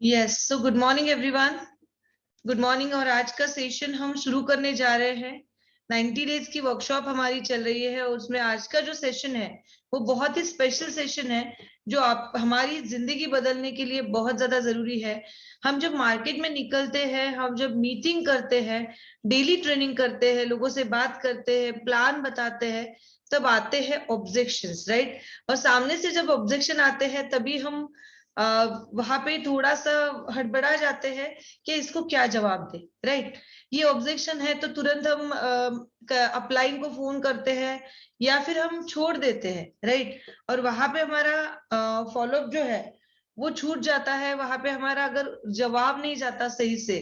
Yes, so good morning everyone. Good morning. और आज का सेशन हम शुरू करने जा रहे हैं। 90 डेज की वर्कशॉप हमारी चल रही है और उसमें आज का जो सेशन है वो बहुत ही स्पेशल सेशन है, जो आप हमारी जिंदगी बदलने के लिए बहुत ज्यादा जरूरी है। हम जब मार्केट में निकलते हैं, हम जब मीटिंग करते हैं, डेली ट्रेनिंग करते हैं, लोगों से बात करते हैं, प्लान बताते हैं, तब आते हैं ऑब्जेक्शंस, राइट। और सामने से जब ऑब्जेक्शन आते हैं तभी हम वहां पे थोड़ा सा हड़बड़ा जाते हैं कि इसको क्या जवाब दे, राइट। ये ऑब्जेक्शन है तो तुरंत हम अपलाइन को फोन करते हैं या फिर हम छोड़ देते हैं, राइट। और वहां पे हमारा फॉलोअप जो है वो छूट जाता है। वहां पे हमारा अगर जवाब नहीं जाता सही से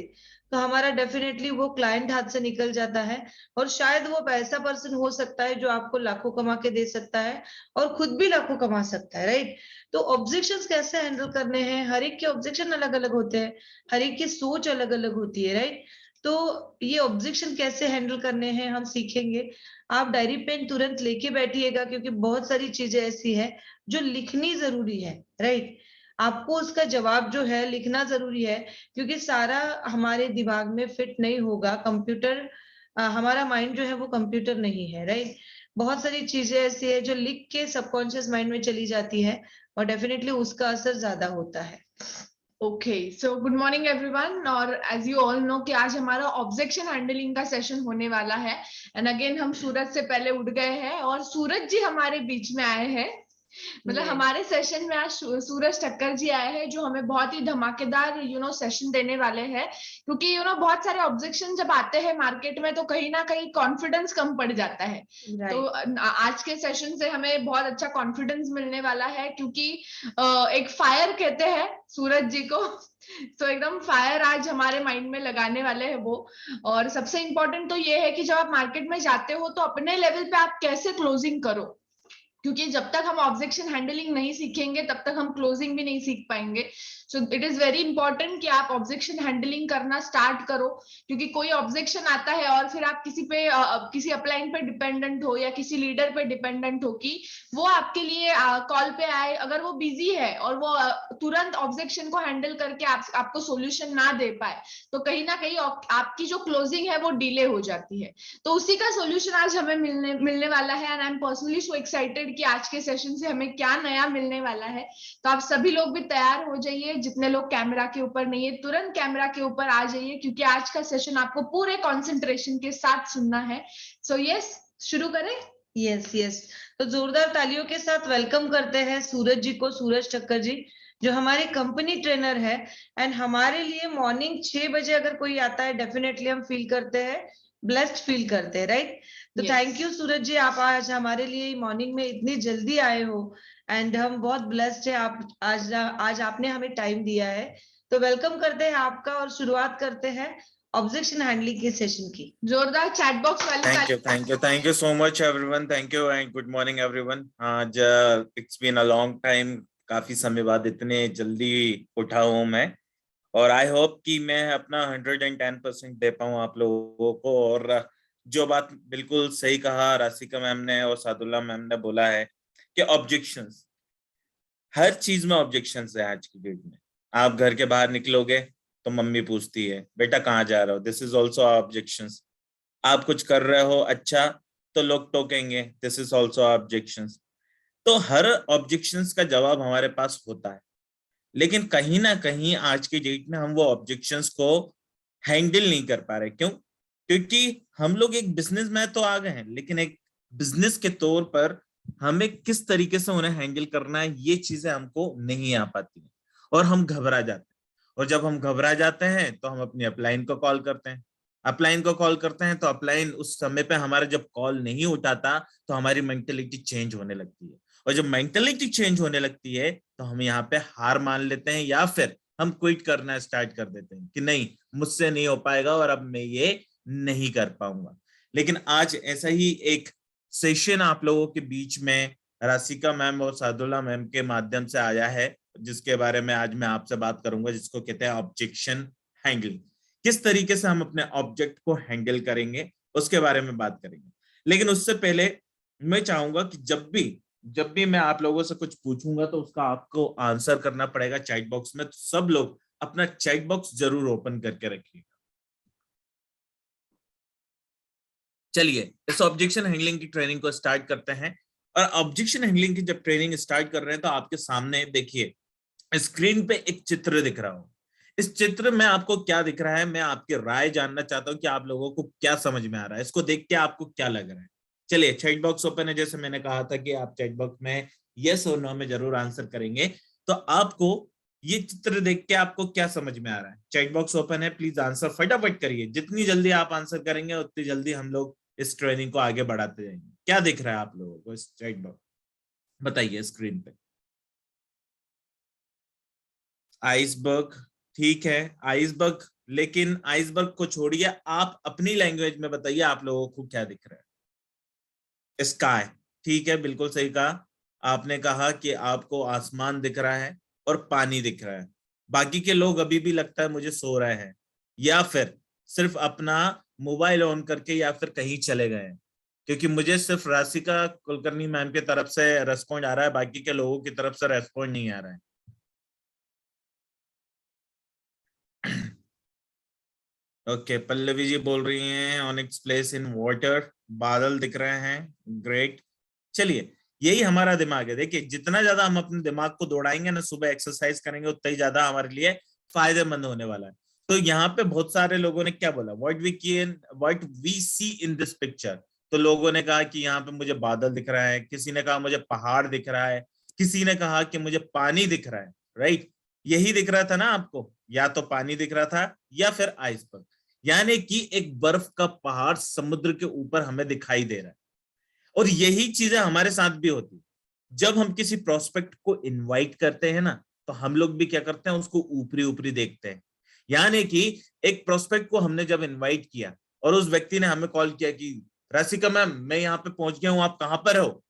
तो हमारा डेफिनेटली वो क्लाइंट हाथ से निकल जाता है। और शायद वो ऐसा पर्सन हो सकता है जो आपको लाखों कमा के दे सकता है और खुद भी लाखों कमा सकता है, राइट। तो ऑब्जेक्शंस कैसे हैंडल करने हैं, हर एक के ऑब्जेक्शन अलग अलग होते हैं, हर एक की सोच अलग अलग होती है, राइट। तो ये ऑब्जेक्शन कैसे हैंडल करने हैं हम सीखेंगे। आप डायरी पेन तुरंत लेके बैठिएगा क्योंकि बहुत सारी चीजें ऐसी है जो लिखनी जरूरी है, राइट। आपको उसका जवाब जो है लिखना जरूरी है क्योंकि सारा हमारे दिमाग में फिट नहीं होगा। कंप्यूटर हमारा माइंड जो है वो कंप्यूटर नहीं है, राइट। बहुत सारी चीजें ऐसी है जो लिख के सबकॉन्शियस माइंड में चली जाती है और डेफिनेटली उसका असर ज्यादा होता है। Okay, so good morning everyone. और एज यू ऑल नो कि आज हमारा ऑब्जेक्शन हैंडलिंग का सेशन होने वाला है। एंड अगेन हम सूरज से पहले उठ गए हैं और सूरज जी हमारे बीच में आए हैं। मतलब हमारे सेशन में आज सूरज ठक्कर जी आए हैं जो हमें बहुत ही धमाकेदार सेशन देने वाले हैं। क्योंकि बहुत सारे ऑब्जेक्शन जब आते हैं मार्केट में तो कहीं ना कहीं कॉन्फिडेंस कम पड़ जाता है। तो आज के सेशन से हमें बहुत अच्छा कॉन्फिडेंस मिलने वाला है क्योंकि एक फायर कहते हैं सूरज जी को। तो एकदम फायर आज हमारे माइंड में लगाने वाले हैं वो। और सबसे इंपॉर्टेंट तो ये है कि जब आप मार्केट में जाते हो तो अपने लेवल पे आप कैसे क्लोजिंग करो, क्योंकि जब तक हम ऑब्जेक्शन हैंडलिंग नहीं सीखेंगे तब तक हम क्लोजिंग भी नहीं सीख पाएंगे। So it is very important कि आप ऑब्जेक्शन हैंडलिंग करना स्टार्ट करो। क्योंकि कोई ऑब्जेक्शन आता है और फिर आप किसी अपलाइन पे डिपेंडेंट हो या किसी लीडर पे डिपेंडेंट हो कि वो आपके लिए कॉल पे आए, अगर वो बिजी है और वो तुरंत ऑब्जेक्शन को हैंडल करके आपको सोल्यूशन ना दे पाए तो कहीं ना कहीं आपकी जो क्लोजिंग है वो डिले हो जाती है। तो उसी का सोल्यूशन आज हमें मिलने वाला है। And I am personally so excited कि आज के सेशन से हमें क्या नया मिलने वाला है। तो आप सभी लोग भी तैयार हो जाइए, जितने लोग कैमरा के ऊपर नहीं है तुरंत कैमरा के ऊपर आ जाइए क्योंकि आज का सेशन आपको पूरे कॉन्सेंट्रेशन के साथ सुनना है। सो यस, शुरू करें। यस यस, तो जोरदार तालियों के साथ वेलकम करते हैं सूरज जी को, सूरज ठक्कर जी जो हमारे कंपनी ट्रेनर है। एंड हमारे लिए मॉर्निंग 6 बजे अगर कोई आता है डेफिनेटली हम फील करते हैं, ब्लेस्ड फील करते हैं, राइट। तो थैंक यू सूरज जी, आप आज हमारे लिए मॉर्निंग में इतनी जल्दी आए हो एंड हम बहुत ब्लेस्ड है। आप आज आपने हमें टाइम दिया है, तो वेलकम करते हैं आपका और शुरुआत करते हैं ऑब्जेक्शन हैंडलिंग के सेशन की। जोरदार चैट बॉक्स वाली thank you so much everyone. Thank you and good morning everyone. आज it's been a long time, काफी समय बाद इतने जल्दी उठा हूं मैं और आई होप कि मैं अपना 110% दे पाऊं आप लोगों को। और जो बात बिल्कुल सही कहा राशिका मैम ने और सादुल्ला मैम ने बोला है कि ऑब्जेक्शंस, हर चीज में ऑब्जेक्शंस है आज की डेट में। आप घर के बाहर निकलोगे तो मम्मी पूछती है बेटा कहाँ जा रहे हो, दिस इज ऑल्सो ऑब्जेक्शंस। आप कुछ कर रहे हो अच्छा तो लोग टोकेंगे, दिस इज ऑल्सो ऑब्जेक्शंस। तो हर ऑब्जेक्शंस का जवाब हमारे पास होता है, लेकिन कहीं ना कहीं आज की डेट में हम वो ऑब्जेक्शंस को हैंडल नहीं कर पा रहे। क्यों? क्योंकि हम लोग एक बिजनेस में तो आ गए हैं, लेकिन एक बिजनेस के तौर पर हमें किस तरीके से उन्हें हैंडल करना है ये चीजें हमको नहीं आ पाती हैं और हम घबरा जाते हैं। और जब हम घबरा जाते हैं तो हम अपनी अपलाइन को कॉल करते हैं। अपलाइन को कॉल करते हैं तो अपलाइन उस समय पे हमारा जब कॉल नहीं उठाता तो हमारी मेंटेलिटी चेंज होने लगती है। और जब मेंटेलिटी चेंज होने लगती है तो हम यहाँ पे हार मान लेते हैं या फिर हम क्विट करना स्टार्ट कर देते हैं कि नहीं मुझसे नहीं हो पाएगा और अब मैं ये नहीं कर पाऊंगा। लेकिन आज ऐसा ही एक सेशन आप लोगों के बीच में राशिका मैम और सादुल्ला मैम के माध्यम से आया है, जिसके बारे में आज मैं आपसे बात करूंगा, जिसको कहते हैं ऑब्जेक्शन हैंडलिंग। किस तरीके से हम अपने ऑब्जेक्ट को हैंडल करेंगे उसके बारे में बात करेंगे। लेकिन उससे पहले मैं चाहूंगा कि जब भी मैं आप लोगों से कुछ पूछूंगा तो उसका आपको आंसर करना पड़ेगा चैट बॉक्स में। तो सब लोग अपना चैट बॉक्स जरूर ओपन करके रखिएगा। चलिए इस ऑब्जेक्शन हैंडलिंग की ट्रेनिंग को स्टार्ट करते हैं। और ऑब्जेक्शन हैंडलिंग की जब ट्रेनिंग स्टार्ट कर रहे हैं तो आपके सामने देखिए स्क्रीन पे एक चित्र दिख रहा हो। इस चित्र में आपको क्या दिख रहा है, मैं आपकी राय जानना चाहता हूं कि आप लोगों को क्या समझ में आ रहा है, इसको देख के आपको क्या लग रहा है। चलिए चैट बॉक्स ओपन है, जैसे मैंने कहा था कि आप चैट बॉक्स में यस और नो में जरूर आंसर करेंगे। तो आपको ये चित्र देख के आपको क्या समझ में आ रहा है? चैट बॉक्स ओपन है, प्लीज आंसर फटाफट करिए। जितनी जल्दी आप आंसर करेंगे उतनी जल्दी हम लोग इस ट्रेनिंग को आगे बढ़ाते जाएंगे। क्या दिख रहा है आप लोगों को इस चैट बॉक्स, बताइए स्क्रीन पे। आइसबर्ग, ठीक है आइसबर्ग, लेकिन आइसबर्ग को छोड़िए, आप अपनी लैंग्वेज में बताइए आप लोगों को क्या दिख रहा है। स्काई, ठीक है बिल्कुल सही कहा आपने, कहा कि आपको आसमान दिख रहा है और पानी दिख रहा है। बाकी के लोग अभी भी लगता है मुझे सो रहे हैं या फिर सिर्फ अपना मोबाइल ऑन करके या फिर कहीं चले गए हैं, क्योंकि मुझे सिर्फ राशिका कुलकर्णी मैम की तरफ से रेस्पॉन्ड आ रहा है, बाकी के लोगों की तरफ से रेस्पॉन्ड नहीं आ रहा है। ओके पल्लवी जी बोल रही हैं ऑनिक्स प्लेस इन वाटर, बादल दिख रहे हैं, ग्रेट। चलिए यही हमारा दिमाग है। देखिए जितना ज्यादा हम अपने दिमाग को दौड़ाएंगे ना, सुबह एक्सरसाइज करेंगे, उतना ही ज्यादा हमारे लिए फायदेमंद होने वाला है। तो यहाँ पे बहुत सारे लोगों ने क्या बोला, what we see in this picture. तो लोगों ने कहा कि यहाँ पे मुझे बादल दिख रहा है, किसी ने कहा मुझे पहाड़ दिख रहा है, किसी ने कहा कि मुझे पानी दिख रहा है। राइट, यही दिख रहा था ना आपको, या तो पानी दिख रहा था या फिर आइसबर्ग, यानी कि एक बर्फ का पहाड़ समुद्र के ऊपर हमें दिखाई दे रहा है। और यही चीजें हमारे साथ भी होती है। जब हम किसी प्रोस्पेक्ट को इनवाइट करते हैं ना, तो हम लोग भी क्या करते हैं, उसको ऊपरी ऊपरी देखते हैं। यानी कि एक प्रोस्पेक्ट को हमने जब इनवाइट किया और उस व्यक्ति ने हमें कॉल किया कि राशिका मैम मैं यहाँ पे पहुंच गया हूं, आप कहां पर हो,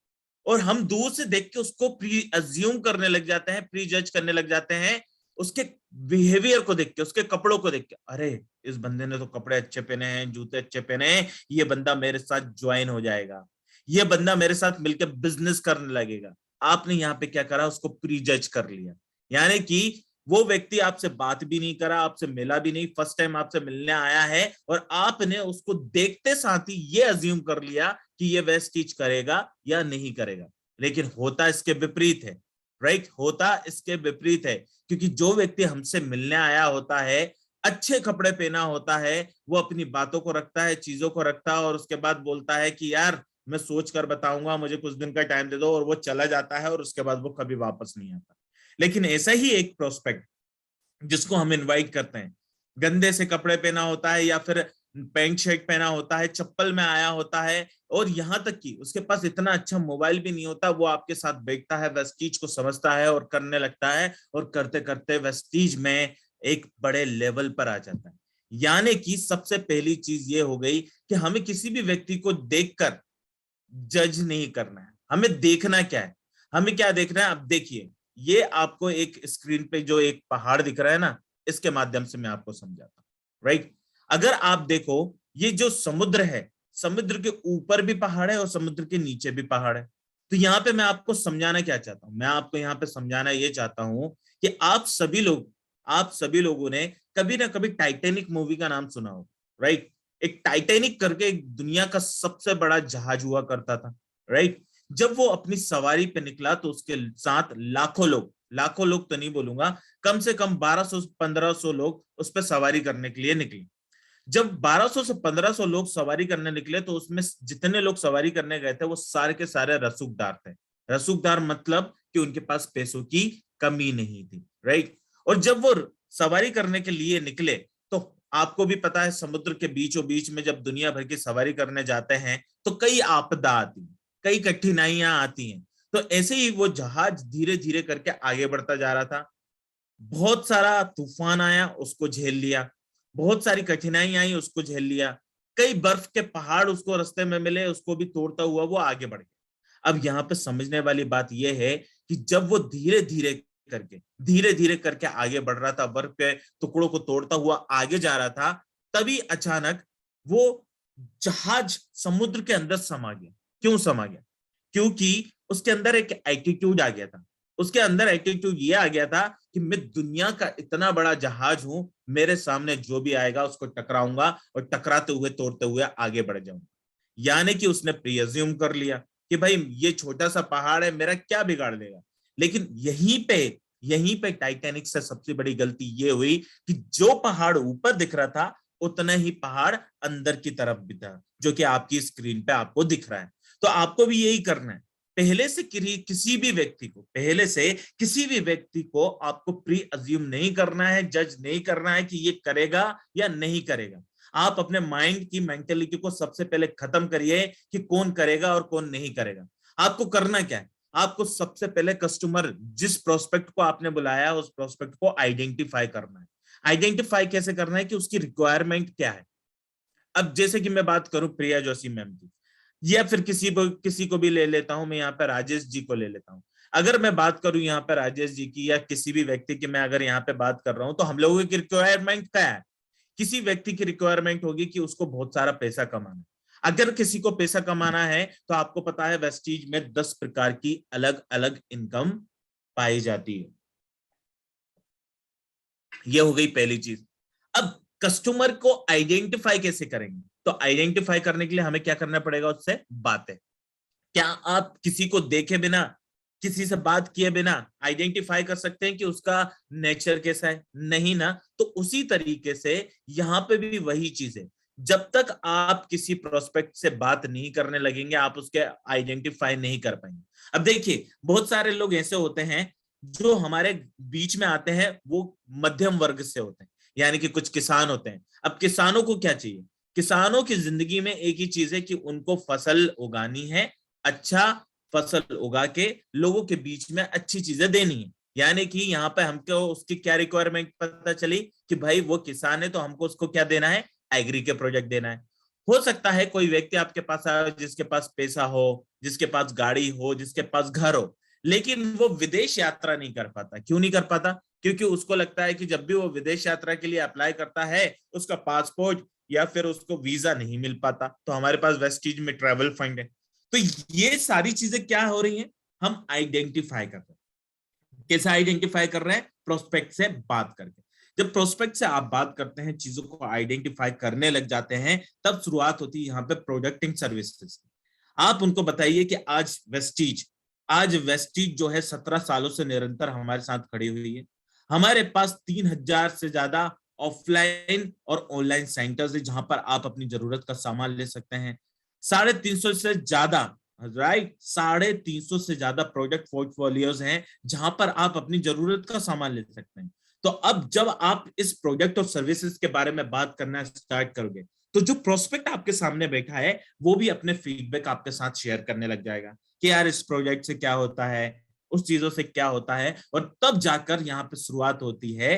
और हम दूर से देख के उसको प्री अज्यूम करने लग जाते हैं, प्री जज करने लग जाते हैं, उसके बिहेवियर को देख के, उसके कपड़ों को देख के, अरे इस बंदे ने तो कपड़े अच्छे पहने हैं, जूते अच्छे पहने हैं, ये बंदा मेरे साथ ज्वाइन हो जाएगा, ये बंदा मेरे साथ मिलकर बिजनेस करने लगेगा। आपने यहाँ पे क्या करा, उसको प्री जज कर लिया। यानी कि वो व्यक्ति आपसे बात भी नहीं करा, आपसे मिला भी नहीं, फर्स्ट टाइम आपसे मिलने आया है, और आपने उसको देखते साथ ही ये अज्यूम कर लिया कि ये वैसी चीज करेगा या नहीं करेगा। लेकिन होता इसके विपरीत है। राइट, होता इसके विपरीत है, क्योंकि जो व्यक्ति हमसे मिलने आया होता है, अच्छे कपड़े पहना होता है, वो अपनी बातों को रखता है, चीजों को रखता है, और उसके बाद बोलता है कि यार मैं सोच कर बताऊंगा, मुझे कुछ दिन का टाइम दे दो, और वो चला जाता है और उसके बाद वो कभी वापस नहीं आता। लेकिन ऐसा ही एक प्रोस्पेक्ट जिसको हम इनवाइट करते हैं, गंदे से कपड़े पहना होता है या फिर पैंट शर्ट पहना होता है, चप्पल में आया होता है, और यहाँ तक कि उसके पास इतना अच्छा मोबाइल भी नहीं होता, वो आपके साथ बैठता है, वेस्टीज को समझता है और करने लगता है, और करते करते वेस्टीज में एक बड़े लेवल पर आ जाता है। यानी कि सबसे पहली चीज ये हो गई कि हमें किसी भी व्यक्ति को देखकर जज नहीं करना है, हमें देखना क्या है, हमें क्या देखना है। अब देखिए ये आपको एक स्क्रीन पे जो एक पहाड़ दिख रहा है ना, इसके माध्यम से मैं आपको समझाता हूं। राइट, अगर आप देखो ये जो समुद्र है, समुद्र के ऊपर भी पहाड़ है और समुद्र के नीचे भी पहाड़ है। तो यहाँ पे मैं आपको समझाना क्या चाहता हूं, मैं आपको यहाँ पे समझाना ये चाहता हूं कि आप सभी लोगों ने कभी ना कभी टाइटैनिक मूवी का नाम सुना हो। राइट, एक टाइटैनिक करके एक दुनिया का सबसे बड़ा जहाज हुआ करता था। राइट, जब वो अपनी सवारी पे निकला तो उसके साथ लाखों लोग तो नहीं बोलूंगा, कम से कम 1200-1500 लोग उस पर सवारी करने के लिए निकले। जब 1200 से 1500 लोग सवारी करने निकले, तो उसमें जितने लोग सवारी करने गए थे वो सारे के सारे रसूखदार थे। रसूखदार मतलब कि उनके पास पैसों की कमी नहीं थी। राइट, और जब वो सवारी करने के लिए निकले, तो आपको भी पता है समुद्र के बीचों बीच में जब दुनिया भर की सवारी करने जाते हैं तो कई आपदा आती है, कई कठिनाइयां आती हैं। तो ऐसे ही वो जहाज धीरे धीरे करके आगे बढ़ता जा रहा था। बहुत सारा तूफान आया, उसको झेल लिया, बहुत सारी कठिनाई आई, उसको झेल लिया, कई बर्फ के पहाड़ उसको रास्ते में मिले, उसको भी तोड़ता हुआ वो आगे बढ़ गया। अब यहाँ पे समझने वाली बात यह है कि जब वो धीरे धीरे करके आगे बढ़ रहा था, बर्फ के टुकड़ों को तोड़ता हुआ आगे जा रहा था, तभी अचानक वो जहाज समुद्र के अंदर समा गया। क्यों समा गया? क्योंकि उसके अंदर एक एटीट्यूड आ गया था। उसके अंदर एटीट्यूड ये आ गया था कि मैं दुनिया का इतना बड़ा जहाज हूं, मेरे सामने जो भी आएगा उसको टकराऊंगा और टकराते हुए तोड़ते हुए आगे बढ़ जाऊंगा। यानी कि उसने प्रीअज्यूम कर लिया कि भाई ये छोटा सा पहाड़ है, मेरा क्या बिगाड़ देगा। लेकिन यहीं पे टाइटैनिक से सबसे बड़ी गलती ये हुई कि जो पहाड़ ऊपर दिख रहा था उतना ही पहाड़ अंदर की तरफ भी था, जो कि आपकी स्क्रीन पे आपको दिख रहा है। तो आपको भी यही करना है। पहले से किसी भी व्यक्ति को आपको प्री अज्यूम नहीं करना है, जज नहीं करना है कि ये करेगा या नहीं करेगा। आप अपने माइंड की मेंटेलिटी को सबसे पहले खत्म करिए कि कौन करेगा और कौन नहीं करेगा। आपको करना क्या है, आपको सबसे पहले कस्टमर, जिस प्रोस्पेक्ट को आपने बुलाया उस प्रोस्पेक्ट को आइडेंटिफाई करना है। आइडेंटिफाई कैसे करना है कि उसकी रिक्वायरमेंट क्या है। अब जैसे कि मैं बात करूं प्रिया जोशी मैम की, या फिर किसी को भी ले लेता हूं, मैं यहाँ पे राजेश जी को ले लेता हूं। अगर मैं बात करूं यहाँ पे राजेश जी की या किसी भी व्यक्ति की, मैं अगर यहाँ पे बात कर रहा हूं, तो हम लोगों की रिक्वायरमेंट क्या है। किसी व्यक्ति की रिक्वायरमेंट होगी कि उसको बहुत सारा पैसा कमाना है। अगर किसी को पैसा कमाना है तो आपको पता है वेस्टीज में 10 प्रकार की अलग अलग इनकम पाई जाती है। ये हो गई पहली चीज। अब कस्टमर को आइडेंटिफाई कैसे करेंगे, तो आइडेंटिफाई करने के लिए हमें क्या करना पड़ेगा, उससे बातें। क्या आप किसी को देखे बिना, किसी से बात किए बिना आइडेंटिफाई कर सकते हैं कि उसका नेचर कैसा है? नहीं ना। तो उसी तरीके से यहां पे भी वही चीज है। जब तक आप किसी प्रोस्पेक्ट से बात नहीं करने लगेंगे, आप उसके आइडेंटिफाई नहीं कर पाएंगे। अब देखिए, बहुत सारे लोग ऐसे होते हैं जो हमारे बीच में आते हैं, वो मध्यम वर्ग से होते हैं, यानी कि कुछ किसान होते हैं। अब किसानों को क्या चाहिए? किसानों की जिंदगी में एक ही चीज है कि उनको फसल उगानी है, अच्छा फसल उगा के लोगों के बीच में अच्छी चीजें देनी है। यानी कि यहाँ पे हमको उसकी क्या रिक्वायरमेंट पता चली कि भाई वो किसान है, तो हमको उसको क्या देना है, एग्री के प्रोजेक्ट देना है। हो सकता है कोई व्यक्ति आपके पास आए जिसके पास पैसा हो, जिसके पास गाड़ी हो, जिसके पास घर हो, लेकिन वो विदेश यात्रा नहीं कर पाता। क्यों नहीं कर पाता? क्योंकि उसको लगता है कि जब भी वो विदेश यात्रा के लिए अप्लाई करता है, उसका पासपोर्ट या फिर उसको वीजा नहीं मिल पाता। तो हमारे पास वेस्टीज में ट्रैवल फंड है। तो ये सारी चीजें क्या हो रही हैं, हम आइडेंटिफाई कर रहे हैं। कैसे आइडेंटिफाई कर रहे हैं? प्रोस्पेक्ट से बात करके। जब प्रोस्पेक्ट से आप बात करते हैं, चीजों को आइडेंटिफाई करने लग जाते हैं, तब शुरुआत होती है यहाँ पे प्रोडक्ट एंड सर्विसेज। आप उनको बताइए कि आज वेस्टीज जो है 17 सालों से निरंतर हमारे साथ खड़ी हुई है। हमारे पास 3000 से ज्यादा ऑफलाइन और ऑनलाइन सेंटर्स है जहां पर आप अपनी जरूरत का सामान ले सकते हैं। 350 से ज्यादा, राइट, 350 से ज्यादा प्रोडक्ट पोर्टफोलियोज हैं जहां पर आप अपनी जरूरत का सामान ले सकते हैं। तो अब जब आप इस प्रोडक्ट और सर्विसेज के बारे में बात करना स्टार्ट करोगे, तो जो प्रोस्पेक्ट आपके सामने बैठा है वो भी अपने फीडबैक आपके साथ शेयर करने लग जाएगा कि यार इस प्रोजेक्ट से क्या होता है, उस चीजों से क्या होता है। और तब जाकर यहाँ पे शुरुआत होती है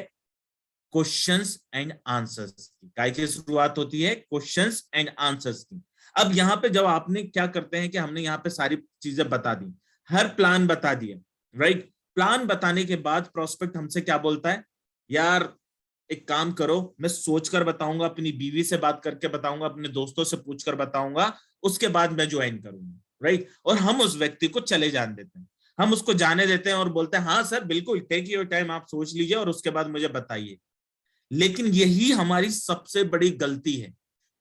क्वेश्चंस एंड आंसर्स की। काय की शुरुआत होती है? क्वेश्चंस एंड आंसर्स की। अब यहाँ पे जब आपने क्या करते हैं कि हमने यहाँ पे सारी चीजें बता दी, हर प्लान बता दिया, राइट। प्लान बताने के बाद प्रोस्पेक्ट हमसे क्या बोलता है, यार एक काम करो, मैं सोचकर बताऊंगा, अपनी बीवी से बात करके बताऊंगा, अपने दोस्तों से पूछकर बताऊंगा, उसके बाद मैं ज्वाइन करूंगा, राइट। और हम उस व्यक्ति को चले जाने देते हैं, हम उसको जाने देते हैं और बोलते हैं हाँ सर बिल्कुल, टेक योर टाइम, आप सोच लीजिए और उसके बाद मुझे बताइए। लेकिन यही हमारी सबसे बड़ी गलती है,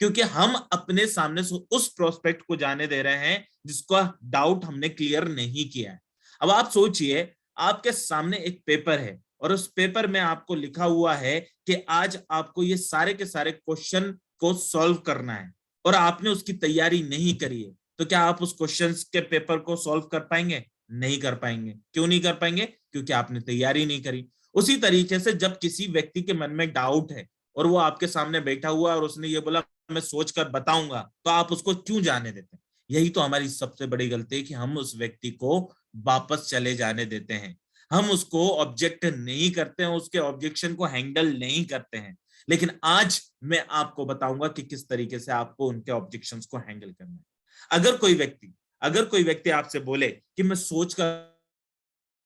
क्योंकि हम अपने सामने से उस प्रोस्पेक्ट को जाने दे रहे हैं जिसका डाउट हमने क्लियर नहीं किया है। अब आप सोचिए, आपके सामने एक पेपर है और उस पेपर में आपको लिखा हुआ है कि आज आपको ये सारे के सारे क्वेश्चन को सॉल्व करना है और आपने उसकी तैयारी नहीं करी है, तो क्या आप उस क्वेश्चन के पेपर को सॉल्व कर पाएंगे? नहीं कर पाएंगे। क्यों नहीं कर पाएंगे? क्योंकि आपने तैयारी नहीं करी। उसी तरीके से जब किसी व्यक्ति के मन में डाउट है और वो आपके सामने बैठा हुआ और उसने ये बोला मैं सोच कर बताऊंगा, तो आप उसको क्यों जाने देते हैं? यही तो हमारी सबसे बड़ी गलती है कि हम उस व्यक्ति को वापस चले जाने देते हैं, हम उसको ऑब्जेक्ट नहीं करते हैं, उसके ऑब्जेक्शन को हैंडल नहीं करते हैं। लेकिन आज मैं आपको बताऊंगा कि किस तरीके से आपको उनके ऑब्जेक्शंस को हैंडल करना है। अगर कोई व्यक्ति आपसे बोले कि मैं सोच कर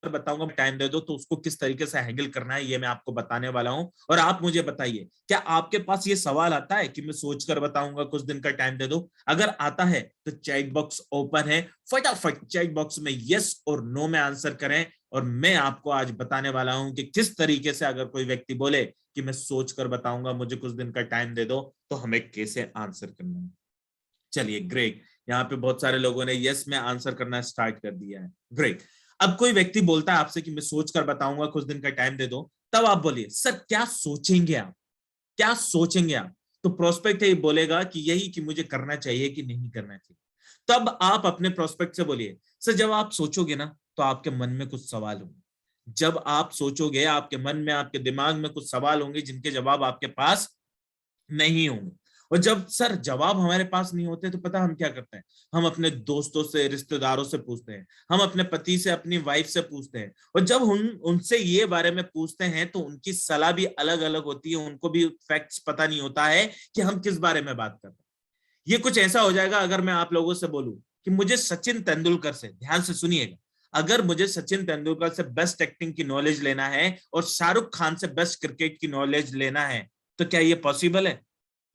बताऊंगा, टाइम दे दो, तो उसको किस तरीके से हैंडल करना है ये मैं आपको बताने वाला हूं। और आप मुझे बताइए, क्या आपके पास ये सवाल आता है कि मैं सोचकर बताऊंगा, कुछ दिन का टाइम दे दो? अगर आता है तो चैट बॉक्स ओपन है, फटाफट चैट बॉक्स में यस और नो में आंसर करें और मैं आपको आज बताने वाला हूं कि किस तरीके से अगर कोई व्यक्ति बोले कि मैं सोच कर बताऊंगा, मुझे कुछ दिन का टाइम दे दो, तो हमें कैसे आंसर करना है। चलिए ग्रेट, यहाँ पे बहुत सारे लोगों ने यस में आंसर करना स्टार्ट कर दिया है। ग्रेट। अब कोई व्यक्ति बोलता है आपसे कि मैं सोच कर बताऊंगा, कुछ दिन का टाइम दे दो, तब आप बोलिए सर क्या सोचेंगे आप, क्या सोचेंगे आप। तो प्रोस्पेक्ट ये बोलेगा कि यही कि मुझे करना चाहिए कि नहीं करना चाहिए। तब आप अपने प्रोस्पेक्ट से बोलिए सर जब आप सोचोगे ना तो आपके मन में कुछ सवाल होंगे। जब आप सोचोगे आपके मन में, आपके दिमाग में कुछ सवाल होंगे जिनके जवाब आपके पास नहीं होंगे। और जब सर जवाब हमारे पास नहीं होते तो पता हम क्या करते हैं, हम अपने दोस्तों से, रिश्तेदारों से पूछते हैं, हम अपने पति से, अपनी वाइफ से पूछते हैं। और जब उनसे ये बारे में पूछते हैं तो उनकी सलाह भी अलग अलग होती है, उनको भी फैक्ट्स पता नहीं होता है कि हम किस बारे में बात कर रहे हैं। ये कुछ ऐसा हो जाएगा अगर मैं आप लोगों से बोलूं कि मुझे सचिन तेंदुलकर से, ध्यान से सुनिएगा, अगर मुझे सचिन तेंदुलकर से बेस्ट एक्टिंग की नॉलेज लेना है और शाहरुख खान से बेस्ट क्रिकेट की नॉलेज लेना है, तो क्या ये पॉसिबल है?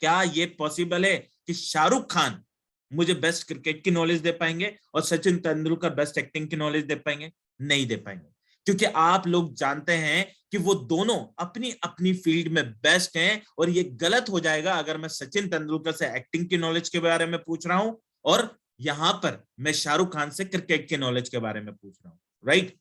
क्या ये पॉसिबल है कि शाहरुख खान मुझे बेस्ट क्रिकेट की नॉलेज दे पाएंगे और सचिन तेंदुलकर बेस्ट एक्टिंग की नॉलेज दे पाएंगे? नहीं दे पाएंगे, क्योंकि आप लोग जानते हैं कि वो दोनों अपनी अपनी फील्ड में बेस्ट हैं। और ये गलत हो जाएगा अगर मैं सचिन तेंदुलकर से एक्टिंग की नॉलेज के बारे में पूछ रहा हूं और यहां पर मैं शाहरुख खान से क्रिकेट के नॉलेज के बारे में पूछ रहा हूं, राइट?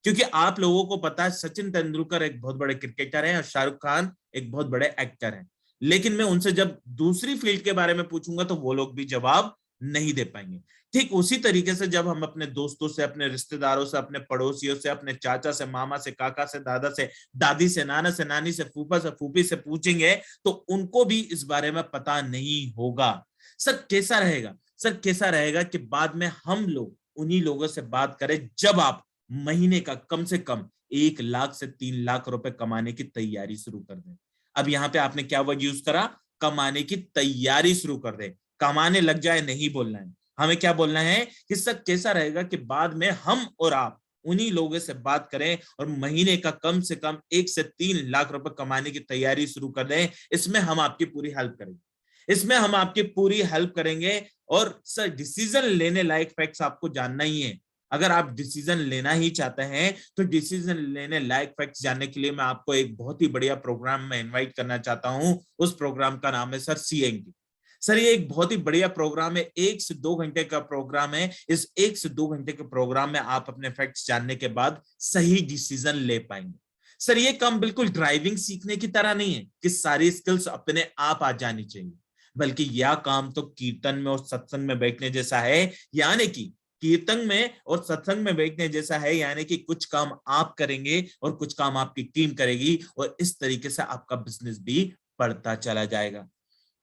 क्योंकि आप लोगों को पता है सचिन तेंदुलकर एक बहुत बड़े क्रिकेटर हैं और शाहरुख खान एक बहुत बड़े एक्टर हैं, लेकिन मैं उनसे जब दूसरी फील्ड के बारे में पूछूंगा तो वो लोग भी जवाब नहीं दे पाएंगे। ठीक उसी तरीके से जब हम अपने दोस्तों से, अपने रिश्तेदारों से, अपने पड़ोसियों से, अपने चाचा से, मामा से, काका से, दादा से, दादी से, नाना से, नानी से, फूफा से, फूफी से पूछेंगे तो उनको भी इस बारे में पता नहीं होगा। सर कैसा रहेगा? सर कैसा रहेगा कि बाद में हम लोग उन्हीं लोगों से बात करें जब आप महीने का कम से कम 1 लाख से 3 लाख रुपए कमाने की तैयारी शुरू कर दें। अब यहाँ पे आपने क्या वर्ड यूज करा? कमाने की तैयारी शुरू कर दे। कमाने लग जाए नहीं बोलना है, हमें क्या बोलना है कि सर कैसा रहेगा कि बाद में हम और आप उन्हीं लोगों से बात करें और महीने का कम से कम 1 से 3 लाख रुपए कमाने की तैयारी शुरू कर दें। इसमें हम आपकी पूरी हेल्प करेंगे, इसमें हम आपकी पूरी हेल्प करेंगे। और सर डिसीजन लेने लायक फैक्ट्स आपको जानना ही है। अगर आप डिसीजन लेना ही चाहते हैं तो डिसीजन लेने लायक फैक्ट्स जानने के लिए मैं आपको एक बहुत ही बढ़िया प्रोग्राम में इनवाइट करना चाहता हूं। उस प्रोग्राम का नाम है सर CNT। सर ये एक बहुत ही बढ़िया प्रोग्राम है, 1 से 2 घंटे का प्रोग्राम है। इस 1 से 2 घंटे के प्रोग्राम में आप अपने फैक्ट्स जानने के बाद सही डिसीजन ले पाएंगे। सर ये काम बिल्कुल ड्राइविंग सीखने की तरह नहीं है कि सारी स्किल्स अपने आप आ जानी चाहिए, बल्कि यह काम तो कीर्तन में और सत्संग में बैठने जैसा है। यानी कि कीर्तन में और सत्संग में बैठने जैसा है, यानी कि कुछ काम आप करेंगे और कुछ काम आपकी टीम करेगी और इस तरीके से आपका बिजनेस भी बढ़ता चला जाएगा।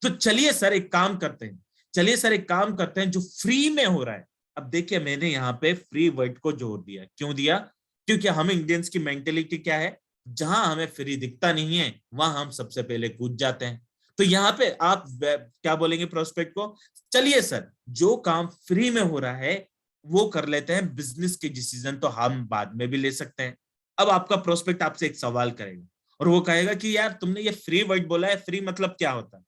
तो चलिए सर एक काम करते हैं, चलिए सर एक काम करते हैं जो फ्री में हो रहा है। अब देखिए मैंने यहाँ पे फ्री वर्ड को जोड़ दिया, क्यों दिया? क्योंकि हम इंडियंस की मेंटेलिटी क्या है, जहां हमें फ्री दिखता नहीं है वहां हम सबसे पहले कूद जाते हैं। तो यहाँ पे आप क्या बोलेंगे प्रोस्पेक्ट को? चलिए सर जो काम फ्री में हो रहा है वो कर लेते हैं, बिजनेस के डिसीजन तो हम बाद में भी ले सकते हैं। अब आपका प्रोस्पेक्ट आपसे एक सवाल करेगा और वो कहेगा कि यार तुमने ये फ्री वर्ड बोला है, फ्री मतलब क्या होता है,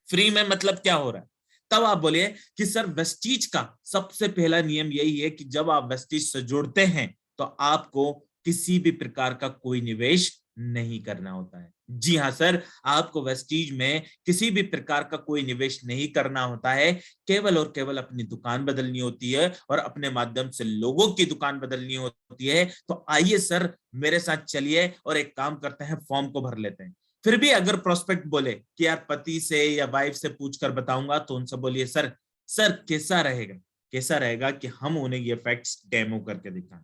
फ्री में मतलब क्या हो रहा है? तब आप बोलिए कि सर वेस्टीज का सबसे पहला नियम यही है कि जब आप वेस्टीज से जुड़ते हैं तो आपको किसी भी प्रकार का कोई निवेश नहीं करना होता है। जी हाँ सर, आपको वेस्टीज में किसी भी प्रकार का कोई निवेश नहीं करना होता है, केवल और केवल अपनी दुकान बदलनी होती है और अपने माध्यम से लोगों की दुकान बदलनी होती है। तो आइए सर मेरे साथ चलिए और एक काम करते हैं, फॉर्म को भर लेते हैं। फिर भी अगर प्रोस्पेक्ट बोले कि यार पति से या वाइफ से पूछकर बताऊंगा, तो उनसे बोलिए सर कैसा रहेगा, कैसा रहेगा कि हम उन्हें ये फैक्ट्स डेमो करके दिखाएं।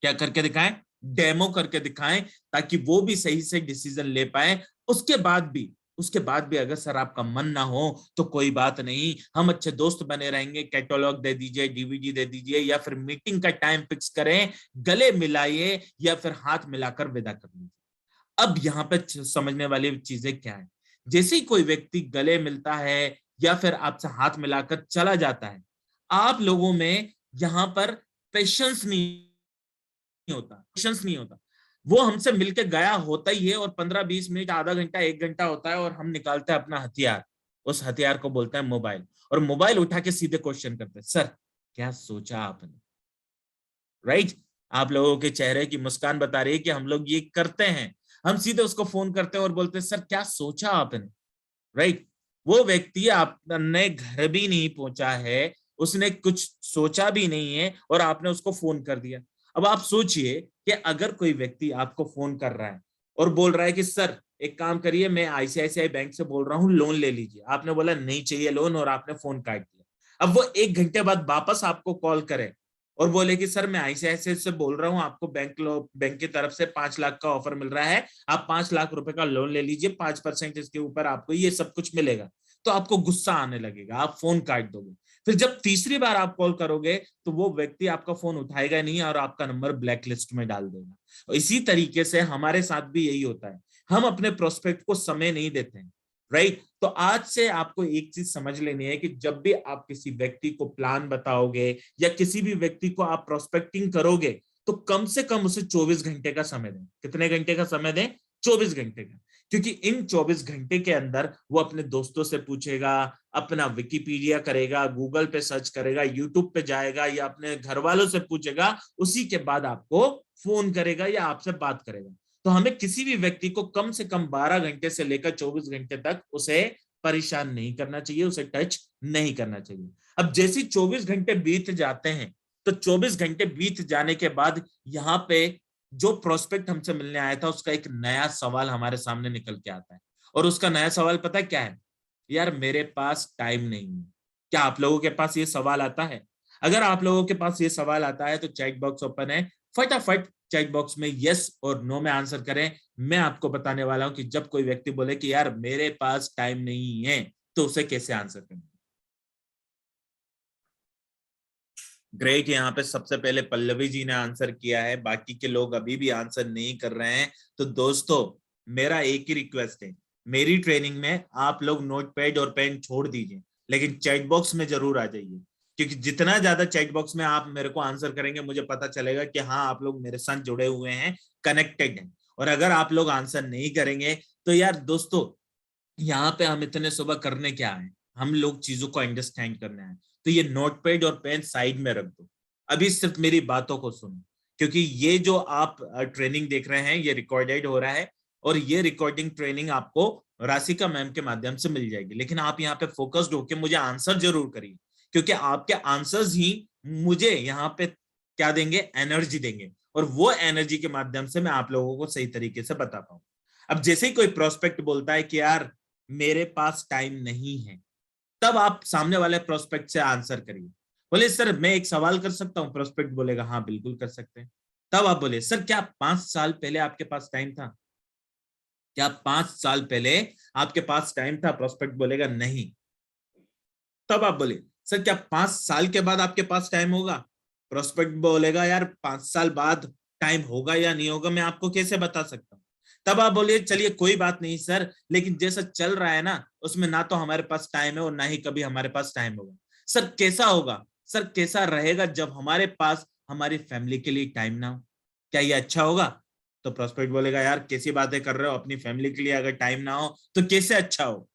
क्या करके दिखाएं? डेमो करके दिखाएं, ताकि वो भी सही से डिसीजन ले पाए। उसके बाद भी अगर सर आपका मन ना हो तो कोई बात नहीं, हम अच्छे दोस्त बने रहेंगे। कैटलॉग दे दीजिए, DVD दे दीजिए, या फिर मीटिंग का टाइम फिक्स करें, गले मिलाइए या फिर हाथ मिलाकर विदा कर लीजिए। अब यहाँ पे समझने वाली चीजें क्या है, जैसे ही कोई व्यक्ति गले मिलता है या फिर आपसे हाथ मिलाकर चला जाता है, आप लोगों में यहाँ पर पेशेंस नहीं होता। वो हमसे मिलके गया होता ही है और 15-20 मिनट, आधा घंटा, 1 घंटा होता है और हम निकालते हैं अपना हथियार। उस हथियार को बोलते हैं मोबाइल, और मोबाइल उठा के सीधे क्वेश्चन करते हैं, सर क्या सोचा आपने, राइट? आप लोगों के चेहरे की मुस्कान बता रही है कि हम लोग ये करते हैं। हम सीधे उसको फोन करते हैं और बोलते हैं सर क्या सोचा आपने, राइट। वो व्यक्ति आपने घर भी नहीं पहुंचा है, उसने कुछ सोचा भी नहीं है और आपने उसको फोन कर दिया। अब आप सोचिए कि अगर कोई व्यक्ति आपको फोन कर रहा है और बोल रहा है कि सर एक काम करिए, मैं आईसीआईसीआई बैंक से बोल रहा हूँ, लोन ले लीजिए। आपने बोला नहीं चाहिए लोन और आपने फोन काट दिया। अब वो 1 घंटे बाद वापस आपको कॉल करे और बोले कि सर मैं आईसीआईसीआई से बोल रहा हूँ, आपको बैंक की तरफ से 5 लाख का ऑफर मिल रहा है, आप 5 लाख रुपए का लोन ले लीजिए, 5% इसके ऊपर आपको ये सब कुछ मिलेगा। तो आपको गुस्सा आने लगेगा, आप फोन काट दोगे। फिर जब तीसरी बार आप कॉल करोगे तो वो व्यक्ति आपका फोन उठाएगा नहीं और आपका नंबर ब्लैक लिस्ट में डाल देगा। और इसी तरीके से हमारे साथ भी यही होता है, हम अपने प्रोस्पेक्ट को समय नहीं देते हैं, राइट। तो आज से आपको एक चीज समझ लेनी है कि जब भी आप किसी व्यक्ति को प्लान बताओगे या किसी भी व्यक्ति को आप प्रोस्पेक्टिंग करोगे तो कम से कम उसे 24 घंटे का समय दें। कितने घंटे का समय दें? 24 घंटे का। क्योंकि इन 24 घंटे के अंदर वो अपने दोस्तों से पूछेगा, अपना विकिपीडिया करेगा, गूगल पे सर्च करेगा, यूट्यूब पे जाएगा या अपने घर वालों से पूछेगा, उसी के बाद आपको फोन करेगा या आपसे बात करेगा। तो हमें किसी भी व्यक्ति को कम से कम 12 घंटे से लेकर 24 घंटे तक उसे परेशान नहीं करना चाहिए, उसे टच नहीं करना चाहिए। अब जैसे 24 घंटे बीत जाते हैं तो 24 घंटे बीत जाने के बाद यहाँ पे जो प्रोस्पेक्ट हमसे मिलने आया था उसका एक नया सवाल हमारे सामने निकल के आता है। और उसका नया सवाल पता है क्या है? यार मेरे पास टाइम नहीं है। क्या आप लोगों के पास ये सवाल आता है? अगर आप लोगों के पास ये सवाल आता है तो चैट बॉक्स ओपन है, फटाफट चैट बॉक्स में यस और नो में आंसर करें। मैं आपको बताने वाला हूं कि जब कोई व्यक्ति बोले कि यार मेरे पास टाइम नहीं है तो उसे कैसे आंसर करें। ग्रेट, यहाँ पे सबसे पहले पल्लवी जी ने आंसर किया है, बाकी के लोग अभी भी आंसर नहीं कर रहे हैं। तो दोस्तों मेरा एक ही रिक्वेस्ट है, मेरी ट्रेनिंग में आप लोग नोटपैड और पेन छोड़ दीजिए लेकिन चैट बॉक्स में जरूर आ जाइए, क्योंकि जितना ज्यादा चैट बॉक्स में आप मेरे को आंसर करेंगे मुझे पता चलेगा कि हाँ आप लोग मेरे साथ जुड़े हुए हैं, कनेक्टेड हैं। और अगर आप लोग आंसर नहीं करेंगे तो यार दोस्तों यहाँ पे हम इतने सुबह करने क्या है, हम लोग चीजों को अंडरस्टैंड करने हैं। तो ये नोटपैड और पेन साइड में रख दो, अभी सिर्फ मेरी बातों को सुनो, क्योंकि ये जो आप ट्रेनिंग देख रहे हैं ये रिकॉर्डेड हो रहा है और ये रिकॉर्डिंग ट्रेनिंग आपको राशिका मैम के माध्यम से मिल जाएगी। लेकिन आप यहाँ पे फोकस्ड होकर मुझे आंसर जरूर करिए, क्योंकि आपके आंसर्स ही मुझे यहाँ पे क्या देंगे? एनर्जी देंगे, और वो एनर्जी के माध्यम से मैं आप लोगों को सही तरीके से बता पाऊँ। अब जैसे ही कोई प्रोस्पेक्ट बोलता है कि यार मेरे पास टाइम नहीं है, तब आप सामने वाले प्रोस्पेक्ट से आंसर करिए। बोले सर मैं एक सवाल कर सकता हूँ? प्रोस्पेक्ट बोलेगा हाँ बिल्कुल कर सकते हैं। तब आप बोले सर क्या 5 साल पहले आपके पास टाइम था? क्या 5 साल पहले आपके पास टाइम था? प्रोस्पेक्ट बोलेगा नहीं। तब आप बोले सर क्या 5 साल के बाद आपके पास टाइम होगा? प्रोस्पेक्ट बोलेगा यार 5 साल बाद टाइम होगा या नहीं होगा मैं आपको कैसे बता सकता हूँ। तब आप बोलिए चलिए कोई बात नहीं सर, लेकिन जैसा चल रहा है ना उसमें ना तो हमारे पास टाइम है और ना ही कभी हमारे पास टाइम होगा। सर कैसा होगा? सर कैसा रहेगा जब हमारे पास हमारी फैमिली के लिए टाइम ना हो? क्या ये अच्छा होगा? तो प्रोस्पेक्ट बोलेगा यार कैसी बातें कर रहे हो, अपनी फैमिली के लिए अगर टाइम ना हो तो कैसे अच्छा हो?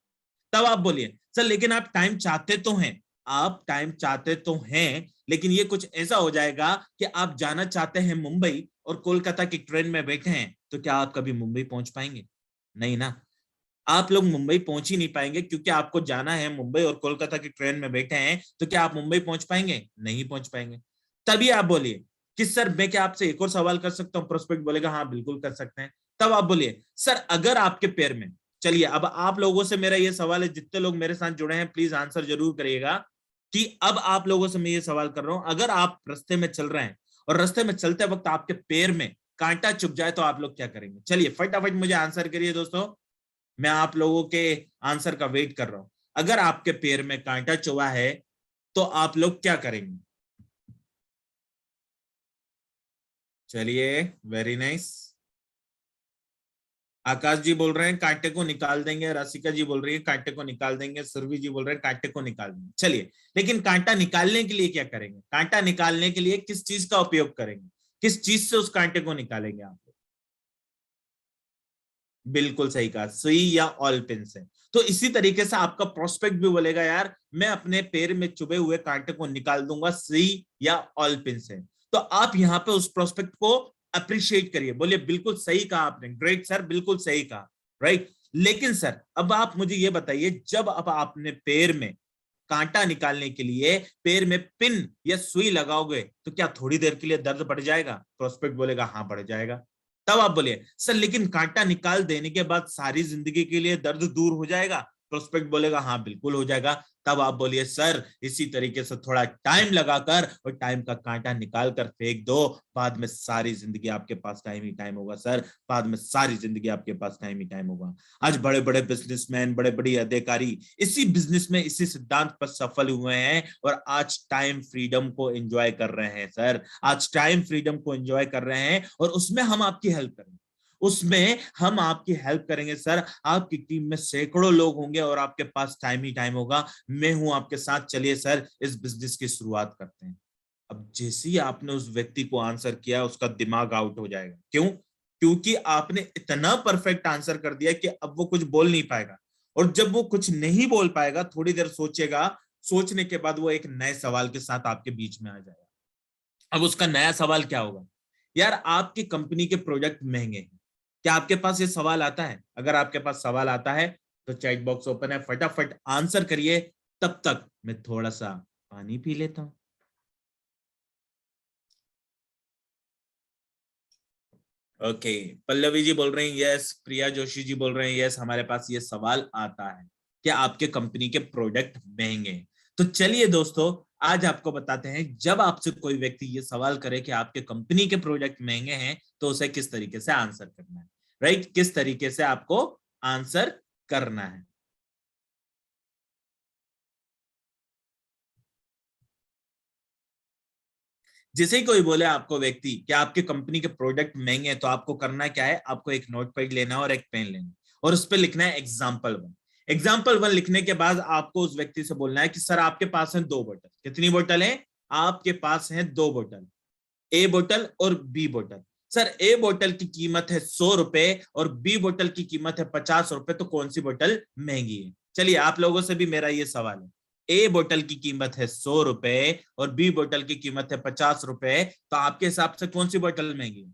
तब आप बोलिए सर लेकिन आप टाइम चाहते तो हैं, आप टाइम चाहते तो हैं, लेकिन ये कुछ ऐसा हो जाएगा कि आप जाना चाहते हैं मुंबई और कोलकाता की ट्रेन में बैठे हैं, तो क्या आप कभी मुंबई पहुंच पाएंगे? नहीं ना, आप लोग मुंबई पहुंच ही नहीं पाएंगे, क्योंकि आपको जाना है मुंबई और कोलकाता की ट्रेन में बैठे हैं, तो क्या आप मुंबई पहुंच पाएंगे? नहीं पहुंच पाएंगे। तभी आप बोलिए कि सर मैं क्या आपसे एक और सवाल कर सकता हूँ? प्रोस्पेक्ट बोलेगा हाँ बिल्कुल कर सकते हैं। तब आप बोलिए सर अगर आपके पैर में, चलिए अब आप लोगों से मेरा ये सवाल है, जितने लोग मेरे साथ जुड़े हैं प्लीज आंसर जरूर करिएगा कि अब आप लोगों से मैं ये सवाल कर रहा हूं, अगर आप रास्ते में चल रहे हैं और रास्ते में चलते वक्त आपके पैर में कांटा चुभ जाए तो आप लोग क्या करेंगे? चलिए फटाफट मुझे आंसर करिए दोस्तों, मैं आप लोगों के आंसर का वेट कर रहा हूं। अगर आपके पैर में कांटा चुभा है तो आप लोग क्या करेंगे? चलिए वेरी नाइस। आकाश जी बोल रहे हैं कांटे को निकाल देंगे, राशिका जी बोल रही है कांटे को निकाल देंगे, सुरभि जी बोल रहे हैं कांटे को निकाल देंगे। चलिए लेकिन कांटा निकालने के लिए क्या करेंगे? कांटा निकालने के लिए किस चीज का उपयोग करेंगे? किस चीज से उस कांटे को निकालेंगे आप? बिल्कुल सही कहा, सुई या ऑल पिन से। तो इसी तरीके से आपका प्रोस्पेक्ट भी बोलेगा यार मैं अपने पैर में चुभे हुए कांटे को निकाल दूंगा सुई या ऑल पिन से। तो आप यहाँ पे उस प्रोस्पेक्ट को अप्रिशिएट करिए, बोलिए बिल्कुल सही कहा आपने, ग्रेट सर, बिल्कुल सही कहा, राइट। लेकिन सर अब आप मुझे ये बताइए, जब अब आपने पैर में कांटा निकालने के लिए पैर में पिन या सुई लगाओगे तो क्या थोड़ी देर के लिए दर्द बढ़ जाएगा? प्रोस्पेक्ट बोलेगा हाँ बढ़ जाएगा। तब आप बोलिए सर लेकिन कांटा निकाल देने के बाद सारी जिंदगी के लिए दर्द दूर हो जाएगा? प्रोस्पेक्ट बोलेगा हाँ बिल्कुल हो जाएगा। तब आप बोलिए सर इसी तरीके से थोड़ा टाइम लगाकर और टाइम का कांटा निकाल कर फेंक दो, बाद में सारी जिंदगी आपके पास टाइम ही टाइम होगा सर, बाद में सारी जिंदगी आपके पास टाइम ही टाइम होगा। आज बड़े बड़े बिजनेसमैन, बड़े बड़े अधिकारी इसी बिजनेस में, इसी सिद्धांत पर सफल हुए हैं और आज टाइम फ्रीडम को एंजॉय कर रहे हैं सर, आज टाइम फ्रीडम को एंजॉय कर रहे हैं और उसमें हम आपकी हेल्प करेंगे, उसमें हम आपकी हेल्प करेंगे सर। आपकी टीम में सैकड़ों लोग होंगे और आपके पास टाइम ही टाइम होगा, मैं हूं आपके साथ, चलिए सर इस बिजनेस की शुरुआत करते हैं। अब जैसे ही आपने उस व्यक्ति को आंसर किया उसका दिमाग आउट हो जाएगा। क्यों? क्योंकि आपने इतना परफेक्ट आंसर कर दिया कि अब वो कुछ बोल नहीं पाएगा, और जब वो कुछ नहीं बोल पाएगा थोड़ी देर सोचेगा, सोचने के बाद वो एक नए सवाल के साथ आपके बीच में आ जाएगा। अब उसका नया सवाल क्या होगा? यार आपकी कंपनी के प्रोडक्ट महंगे हैं, क्या आपके पास ये सवाल आता है? अगर आपके पास सवाल आता है तो चैट बॉक्स ओपन है, फटाफट आंसर करिए, तब तक मैं थोड़ा सा पानी पी लेता हूं। ओके, पल्लवी जी बोल रही हैं यस, प्रिया जोशी जी बोल रहे हैं यस, हमारे पास ये सवाल आता है कि आपके कंपनी के प्रोडक्ट महंगे हैं। तो चलिए दोस्तों आज आपको बताते हैं, जब आपसे कोई व्यक्ति ये सवाल करे कि आपके कंपनी के प्रोडक्ट महंगे हैं तो उसे किस तरीके से आंसर करना है, राइट, किस तरीके से आपको आंसर करना है। जैसे ही कोई बोले आपको व्यक्ति कि आपके कंपनी के प्रोडक्ट महंगे हैं, तो आपको करना क्या है, आपको एक नोटपैड लेना है और एक पेन लेना है और उस पर लिखना है एग्जाम्पल 1। एग्जाम्पल 1 लिखने के बाद आपको उस व्यक्ति से बोलना है कि सर आपके पास है 2 बोतल। कितनी बोतल है? आपके पास है 2 बोतल, ए बोतल और बी बोतल। सर ए बोतल की कीमत है 100 रुपए और बी बोतल की कीमत है 50 रुपए, तो कौन सी बोतल महंगी है? चलिए आप लोगों से भी मेरा ये सवाल है, ए बोतल की कीमत है 100 रुपए और बी बोतल की कीमत है 50 रुपए, तो आपके हिसाब से कौन सी बोतल महंगी है?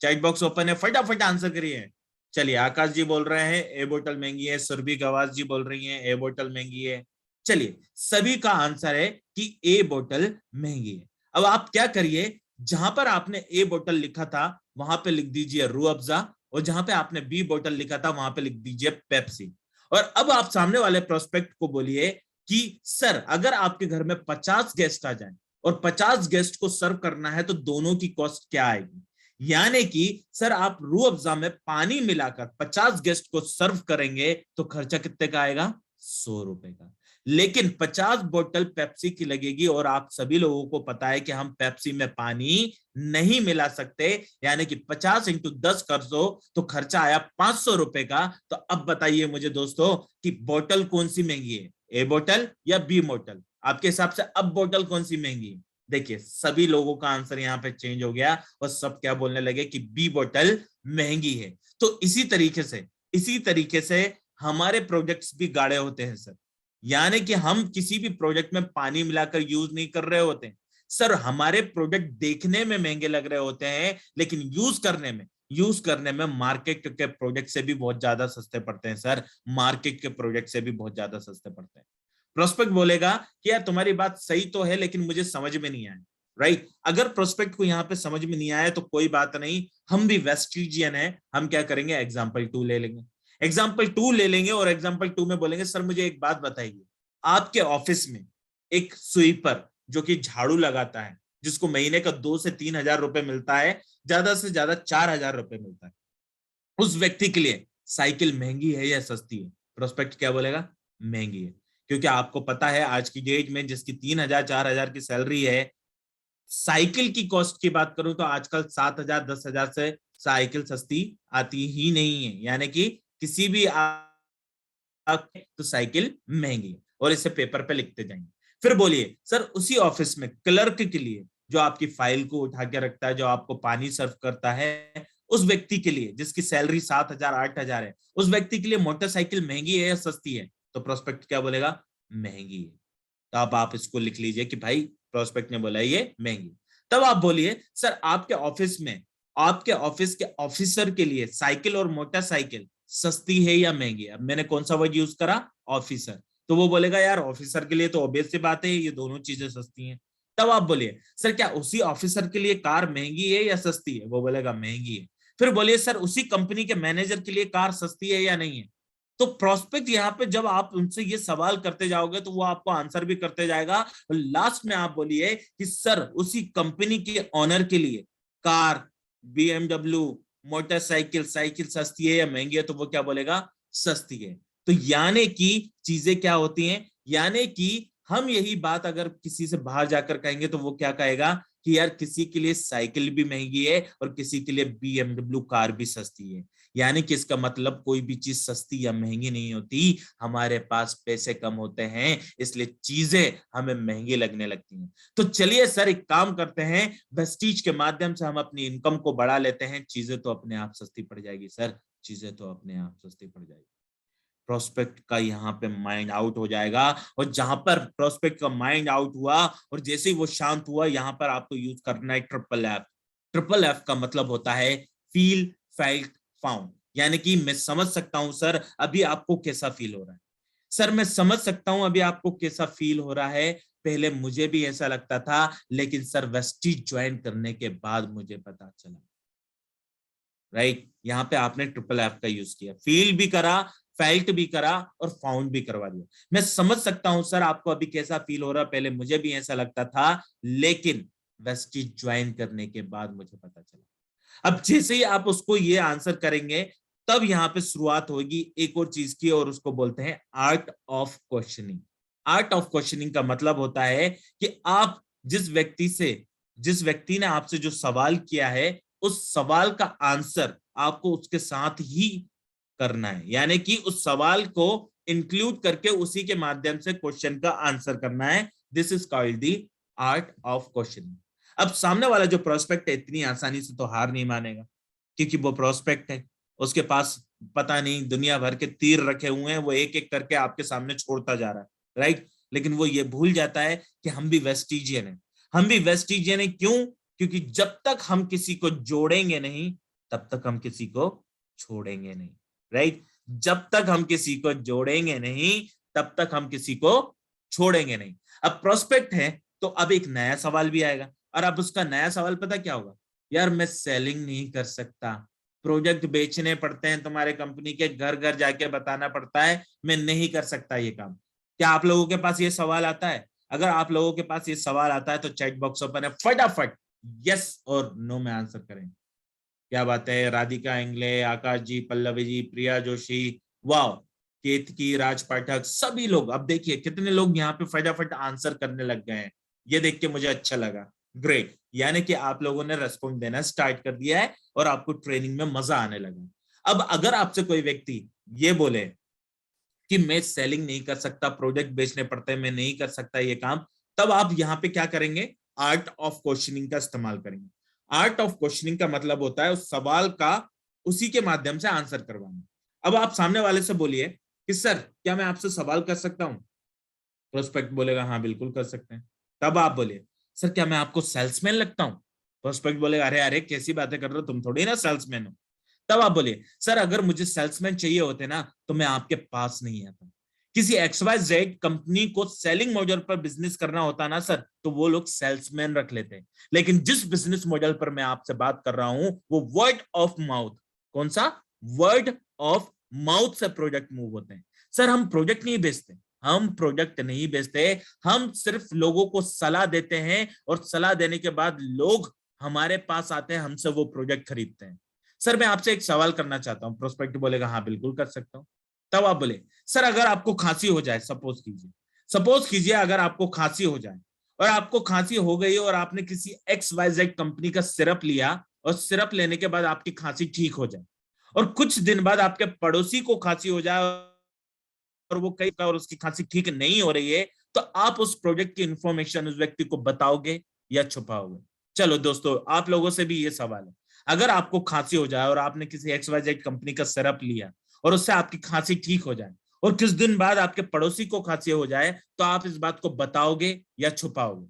चैट बॉक्स ओपन है, फटाफट आंसर करिए। चलिए आकाश जी बोल रहे हैं ए बोतल महंगी है, सुरभि गवास जी बोल रही हैं ए बोतल महंगी है। चलिए सभी का आंसर है कि ए बोतल महंगी है। अब आप क्या करिए, जहां पर आपने ए बोतल लिखा था वहां पे लिख दीजिए रूह अफ़ज़ा, और जहां पे आपने बी बोतल लिखा था वहां पे लिख दीजिए पेप्सी। और अब आप सामने वाले प्रोस्पेक्ट को बोलिए कि सर अगर आपके घर में 50 गेस्ट आ जाएं और 50 गेस्ट को सर्व करना है तो दोनों की कॉस्ट क्या आएगी? यानी कि सर आप रूह अफ़ज़ा में पानी मिलाकर 50 गेस्ट को सर्व करेंगे तो खर्चा कितने का आएगा? 100 रुपए का। लेकिन 50 बोतल पेप्सी की लगेगी और आप सभी लोगों को पता है कि हम पेप्सी में पानी नहीं मिला सकते, यानी कि 50 इंटू 10 कर दो तो खर्चा आया 500 रुपए का। तो अब बताइए मुझे दोस्तों कि बोतल कौन सी महंगी है, ए बोतल या बी बोतल? आपके हिसाब से अब बोतल कौन सी महंगी है? देखिए सभी लोगों का आंसर यहाँ पे चेंज हो गया और सब क्या बोलने लगे कि बी बोतल महंगी है। तो इसी तरीके से हमारे प्रोजेक्ट्स भी गाढ़े होते हैं सर, यानी कि हम किसी भी प्रोजेक्ट में पानी मिलाकर यूज नहीं कर रहे होते हैं सर। हमारे प्रोडक्ट देखने में महंगे लग रहे होते हैं लेकिन यूज करने में मार्केट के प्रोडक्ट से भी बहुत ज्यादा सस्ते पड़ते हैं सर, मार्केट के प्रोडक्ट से भी बहुत ज्यादा सस्ते पड़ते हैं। प्रोस्पेक्ट बोलेगा कि यार तुम्हारी बात सही तो है लेकिन मुझे समझ में नहीं आया, राइट। अगर प्रोस्पेक्ट को यहाँ पे समझ में नहीं आया तो कोई बात नहीं, हम भी वेस्टिजियन है, हम क्या करेंगे एग्जाम्पल 2 ले लेंगे। एग्जाम्पल 2 ले लेंगे और एग्जाम्पल 2 में बोलेंगे सर मुझे एक बात बताइए, आपके ऑफिस में एक स्वीपर जो कि झाड़ू लगाता है, जिसको महीने का 2 से 3 हजार रुपए मिलता है, ज्यादा से ज्यादा 4 हजार रुपए मिलता है, उस व्यक्ति के लिए साइकिल महंगी है या सस्ती है? प्रोस्पेक्ट क्या बोलेगा? महंगी है। क्योंकि आपको पता है आज की डेट में जिसकी 3 हजार 4 हजार की सैलरी है, साइकिल की कॉस्ट की बात करूं तो आजकल 7 हजार 10 हजार से साइकिल सस्ती आती ही नहीं है, यानी कि किसी भी तो साइकिल महंगी है और इसे पेपर पे लिखते जाएंगे। फिर बोलिए सर उसी ऑफिस में क्लर्क के लिए, जो आपकी फाइल को उठा के रखता है, जो आपको पानी सर्व करता है, उस व्यक्ति के लिए जिसकी सैलरी 7 हजार 8 हजार है, उस व्यक्ति के लिए मोटरसाइकिल महंगी है या सस्ती है? तो प्रोस्पेक्ट क्या बोलेगा? महंगी है। तो अब आप इसको लिख लीजिए कि भाई प्रोस्पेक्ट ने बोला ये महंगी। तब आप बोलिए सर आपके ऑफिस में आपके ऑफिस के ऑफिसर के लिए साइकिल और मोटरसाइकिल सस्ती है या महंगी है? अब मैंने कौन सा वर्ड यूज करा? ऑफिसर। तो वो बोलेगा यार ऑफिसर के लिए तो ऑब्वियस सी बात है ये दोनों चीजें सस्ती हैं। तब आप बोलिए सर क्या उसी ऑफिसर के लिए कार महंगी है या सस्ती है? वो बोलेगा महंगी है। फिर बोलिए सर उसी कंपनी के मैनेजर के लिए कार सस्ती है या नहीं है? तो प्रोस्पेक्ट यहाँ पे जब आप उनसे ये सवाल करते जाओगे तो वो आपको आंसर भी करते जाएगा, और लास्ट में आप बोलिए कि सर उसी कंपनी के ऑनर के लिए कार, BMW, मोटरसाइकिल, साइकिल सस्ती है या महंगी है? तो वो क्या बोलेगा? सस्ती है। तो यानी कि चीजें क्या होती हैं, यानी कि हम यही बात अगर किसी से बाहर जाकर कहेंगे तो वो क्या कहेगा कि यार किसी के लिए साइकिल भी महंगी है और किसी के लिए BMW कार भी सस्ती है। यानी कि इसका मतलब कोई भी चीज सस्ती या महंगी नहीं होती, हमारे पास पैसे कम होते हैं इसलिए चीजें हमें महंगी लगने लगती हैं। तो चलिए सर एक काम करते हैं, वेस्टीज के माध्यम से हम अपनी इनकम को बढ़ा लेते हैं, चीजें तो अपने आप सस्ती पड़ जाएगी सर, चीजें तो अपने आप सस्ती पड़ जाएगी। प्रोस्पेक्ट का यहाँ पे माइंड आउट हो जाएगा, और जहां पर प्रोस्पेक्ट का माइंड आउट हुआ और जैसे ही वो शांत हुआ, यहाँ पर आपको यूज करना है ट्रिपल एफ। ट्रिपल एफ का मतलब होता है फील, फेल्ट, फाउंड। यानी कि मैं समझ सकता हूं सर अभी आपको कैसा फील हो रहा है, सर मैं समझ सकता हूं अभी आपको कैसा फील हो रहा है, पहले मुझे भी ऐसा लगता था लेकिन सर वेस्टीज ज्वाइन करने के बाद मुझे पता चला। राइट, यहाँ पे आपने ट्रिपल एफ का यूज किया, फील भी करा, फेल्ट भी करा और फाउंड भी करवा दिया। मैं समझ सकता हूं सर आपको अभी कैसा फील हो रहा है, पहले मुझे भी ऐसा लगता था लेकिन वेस्टीज ज्वाइन करने के बाद मुझे पता चला। अब जैसे ही आप उसको ये आंसर करेंगे तब यहाँ पे शुरुआत होगी एक और चीज की, और उसको बोलते हैं art of questioning. Art of questioning का मतलब होता है कि आप जिस व्यक्ति ने आपसे जो सवाल किया है उस सवाल का आंसर आपको उसके साथ ही करना है, यानी कि उस सवाल को इंक्लूड करके उसी के माध्यम से क्वेश्चन का आंसर करना है। This is called the art of questioning. अब सामने वाला जो प्रोस्पेक्ट है इतनी आसानी से तो हार नहीं मानेगा, क्योंकि वो प्रोस्पेक्ट है, उसके पास पता नहीं दुनिया भर के तीर रखे हुए हैं, वो एक एक करके आपके सामने छोड़ता जा रहा है, राइट। लेकिन वो ये भूल जाता है कि हम भी वेस्टिजियन हैं। हम भी वेस्टिजियन हैं क्यों? क्योंकि जब तक हम किसी को जोड़ेंगे नहीं तब तक हम किसी को छोड़ेंगे नहीं, राइट। जब तक हम किसी को जोड़ेंगे नहीं तब तक हम किसी को छोड़ेंगे नहीं। अब प्रोस्पेक्ट है तो अब एक नया सवाल भी आएगा, और अब उसका नया सवाल पता क्या होगा? यार मैं सेलिंग नहीं कर सकता, प्रोजेक्ट बेचने पड़ते हैं तुम्हारे कंपनी के, घर घर जाके बताना पड़ता है, मैं नहीं कर सकता ये काम। क्या आप लोगों के पास ये सवाल आता है? अगर आप लोगों के पास ये सवाल आता है तो चैट बॉक्स ओपन है, फटाफट यस और नो में आंसर करें। क्या बात है, राधिका इंगले, आकाश जी, पल्लवी जी, प्रिया जोशी, वाओ, केतकी, राज पाठक, सभी लोग। अब देखिए कितने लोग यहाँ पे फटाफट आंसर करने लग गए हैं, ये देख के मुझे अच्छा लगा, ग्रेट। यानी कि आप लोगों ने रेस्पॉन्ड देना स्टार्ट कर दिया है और आपको ट्रेनिंग में मजा आने लगा। अब अगर आपसे कोई व्यक्ति ये बोले कि मैं सेलिंग नहीं कर सकता, प्रोजेक्ट बेचने पड़ते हैं, मैं नहीं कर सकता ये काम, तब आप यहाँ पे क्या करेंगे? आर्ट ऑफ क्वेश्चनिंग का इस्तेमाल करेंगे। आर्ट ऑफ क्वेश्चनिंग का मतलब होता है उस सवाल का उसी के माध्यम से आंसर करवाना। अब आप सामने वाले से बोलिए कि सर क्या मैं आपसे सवाल कर सकता हूं? प्रोस्पेक्ट बोलेगा हाँ बिल्कुल कर सकते हैं। तब आप बोलिए सर क्या मैं आपको सेल्समैन लगता हूं? प्रोस्पेक्ट बोलेगा अरे अरे कैसी बातें कर रहे हो, तुम थोड़ी ना सेल्समैन हो। तब आप बोलिए सर अगर मुझे सेल्समैन चाहिए होते ना तो मैं आपके पास नहीं आता। किसी XYZ कंपनी को सेलिंग मॉडल पर बिजनेस करना होता ना सर, तो वो लोग सेल्समैन रख लेते हैं। लेकिन जिस बिजनेस मॉडल पर मैं आपसे बात कर रहा हूं वो वर्ड ऑफ माउथ। कौन सा? वर्ड ऑफ माउथ से प्रोजेक्ट मूव होते हैं। सर हम प्रोजेक्ट नहीं बेचते, हम प्रोजेक्ट नहीं बेचते, हम सिर्फ लोगों को सलाह देते हैं और सलाह देने के बाद लोग हमारे पास आते हैं, हमसे वो प्रोजेक्ट खरीदते हैं। सर मैं आपसे एक सवाल करना चाहता हूं। प्रोस्पेक्ट बोलेगा हाँ बिल्कुल कर सकता हूं। तब आप बोले सर अगर आपको खांसी हो जाए, सपोज कीजिए अगर आपको खांसी हो जाए और आपको खांसी हो गई और आपने किसी XYZ कंपनी का सिरप लिया और सिरप लेने के बाद आपकी खांसी ठीक हो जाए, और कुछ दिन बाद आपके पड़ोसी को खांसी हो जाए और वो कई और उसकी खांसी ठीक नहीं हो रही है, तो आप उस प्रोजेक्ट की इंफॉर्मेशन उस व्यक्ति को बताओगे या छुपाओगे? चलो दोस्तों आप लोगों से भी ये सवाल है, अगर आपको खांसी हो जाए और आपने किसी XYZ कंपनी का सिरप लिया और उससे आपकी खांसी ठीक हो जाए और कुछ दिन बाद आपके पड़ोसी को खांसी हो जाए, तो आप इस बात को बताओगे या छुपाओगे?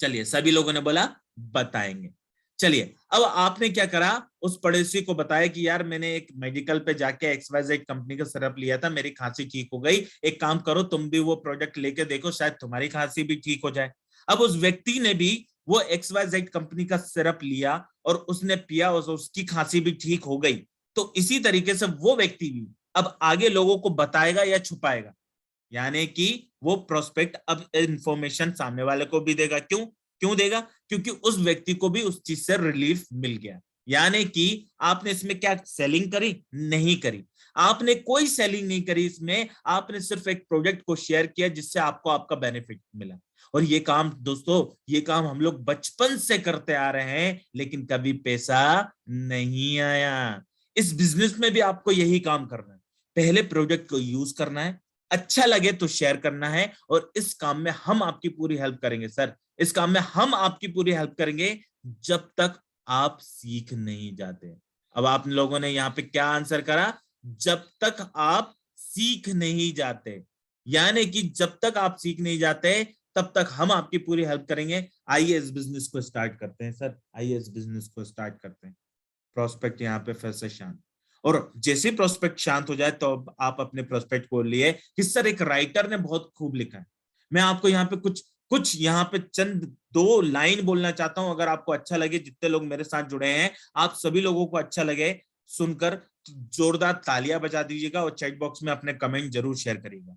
चलिए, सभी लोगों ने बोला बताएंगे। चलिए, अब आपने क्या करा, उस पड़ोसी को बताया कि यार मैंने एक मेडिकल पे जाके XYZ कंपनी का सिरप लिया था, मेरी खांसी ठीक हो गई, एक काम करो तुम भी वो प्रोडक्ट लेके देखो, शायद तुम्हारी खांसी भी ठीक हो जाए। अब उस व्यक्ति ने भी वो XYZ कंपनी का सिरप लिया और उसने पिया और उसकी खांसी भी ठीक हो गई। तो इसी तरीके से वो व्यक्ति भी अब आगे लोगों को बताएगा या छुपाएगा, यानी कि वो प्रोस्पेक्ट अब इंफॉर्मेशन सामने वाले को भी देगा। क्यों देगा? क्योंकि उस व्यक्ति को भी उस चीज से रिलीफ मिल गया। यानी कि आपने इसमें क्या सेलिंग करी? नहीं करी, आपने कोई सेलिंग नहीं करी इसमें, आपने सिर्फ एक प्रोडक्ट को शेयर किया जिससे आपको आपका बेनिफिट मिला। और ये काम दोस्तों, ये काम हम लोग बचपन से करते आ रहे हैं, लेकिन कभी पैसा नहीं आया। इस बिजनेस में भी आपको यही काम करना है, पहले प्रोडक्ट को यूज करना है, अच्छा लगे तो शेयर करना है, और इस काम में हम आपकी पूरी हेल्प करेंगे सर, इस काम में हम आपकी पूरी हेल्प करेंगे जब तक आप सीख नहीं जाते। अब आप लोगों ने यहाँ पे क्या आंसर करा? जब तक आप सीख नहीं जाते, यानी कि जब तक आप सीख नहीं जाते तब तक हम आपकी पूरी हेल्प करेंगे। आइए इस बिजनेस को स्टार्ट करते हैं सर, आइए इस बिजनेस को स्टार्ट करते हैं। प्रोस्पेक्ट यहाँ पे फिर से शांत, और जैसे प्रोस्पेक्ट शांत हो जाए तो आप अपने प्रोस्पेक्ट को लिए कि सर एक राइटर ने बहुत खूब लिखा है, मैं आपको यहाँ पे कुछ यहाँ पे चंद 2 लाइन बोलना चाहता हूं, अगर आपको अच्छा लगे, जितने लोग मेरे साथ जुड़े हैं आप सभी लोगों को अच्छा लगे सुनकर, जोरदार तालियां बजा दीजिएगा और चैट बॉक्स में अपने कमेंट जरूर शेयर करिएगा।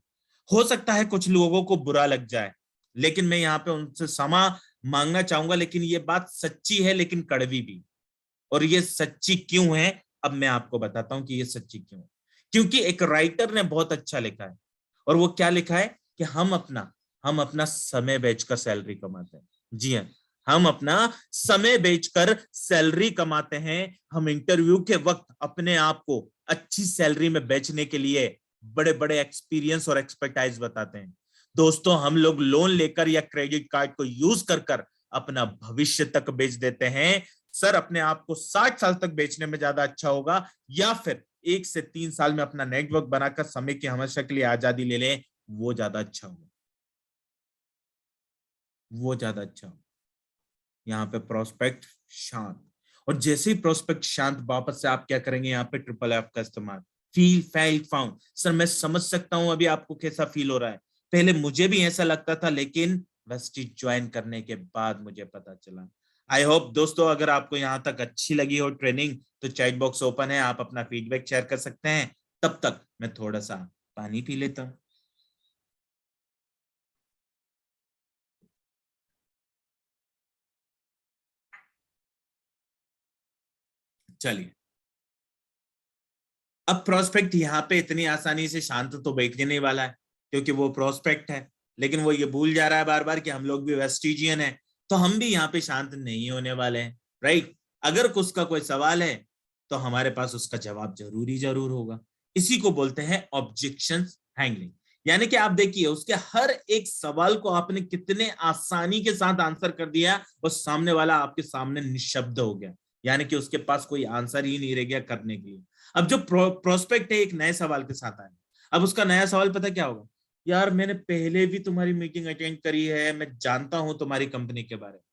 हो सकता है कुछ लोगों को बुरा लग जाए, लेकिन मैं यहाँ पे उनसे क्षमा मांगना चाहूंगा, लेकिन ये बात सच्ची है लेकिन कड़वी भी। और ये सच्ची क्यों है, अब मैं आपको बताता हूं कि ये सच्ची क्यों है। क्योंकि एक राइटर ने बहुत अच्छा लिखा है, और वो क्या लिखा है कि हम अपना समय बेचकर सैलरी कमाते हैं। जी हाँ, हम अपना समय बेचकर सैलरी कमाते हैं। हम इंटरव्यू के वक्त अपने आप को अच्छी सैलरी में बेचने के लिए बड़े बड़े एक्सपीरियंस और एक्सपर्टाइज बताते हैं। दोस्तों, हम लोग लोन लेकर या क्रेडिट कार्ड को यूज कर अपना भविष्य तक बेच देते हैं। सर, अपने आप को 60 साल तक बेचने में ज्यादा अच्छा होगा, या फिर 1 से 3 साल में अपना नेटवर्क बनाकर समय की हमेशा के लिए आजादी ले लें, वो ज्यादा अच्छा होगा, वो ज्यादा अच्छा होगा। यहाँ पे प्रोस्पेक्ट शांत, और जैसे ही प्रोस्पेक्ट शांत, वापस से आप क्या करेंगे, यहाँ पे ट्रिपल एफ का इस्तेमाल, फील फेल्ट फाउंड। सर, मैं समझ सकता हूं अभी आपको कैसा फील हो रहा है, पहले मुझे भी ऐसा लगता था, लेकिन वेस्टीज ज्वाइन करने के बाद मुझे पता चला। आई होप दोस्तों, अगर आपको यहाँ तक अच्छी लगी हो ट्रेनिंग, तो चैट बॉक्स ओपन है, आप अपना फीडबैक शेयर कर सकते हैं। तब तक मैं थोड़ा सा पानी पी लेता हूं। चलिए, अब प्रोस्पेक्ट यहाँ पे इतनी आसानी से शांत तो बैठने नहीं वाला है, क्योंकि वो प्रोस्पेक्ट है, लेकिन वो ये भूल जा रहा है बार बार कि हम लोग भी वेस्टिजियन है, तो हम भी यहाँ पे शांत नहीं होने वाले हैं, राइट। अगर उसका कोई सवाल है तो हमारे पास उसका जवाब जरूर होगा। इसी को बोलते हैं ऑब्जेक्शन हैंडलिंग। यानी कि आप देखिए, उसके हर एक सवाल को आपने कितने आसानी के साथ आंसर कर दिया, और सामने वाला आपके सामने निशब्द हो गया, यानी कि उसके पास कोई आंसर ही नहीं रह गया करने के लिए। अब जो प्रोस्पेक्ट है एक नए सवाल के साथ आया, अब उसका नया सवाल पता क्या होगा? यार, मैंने पहले भी तुम्हारी मीटिंग अटेंड करी है, मैं जानता हूं तुम्हारी कंपनी के बारे में,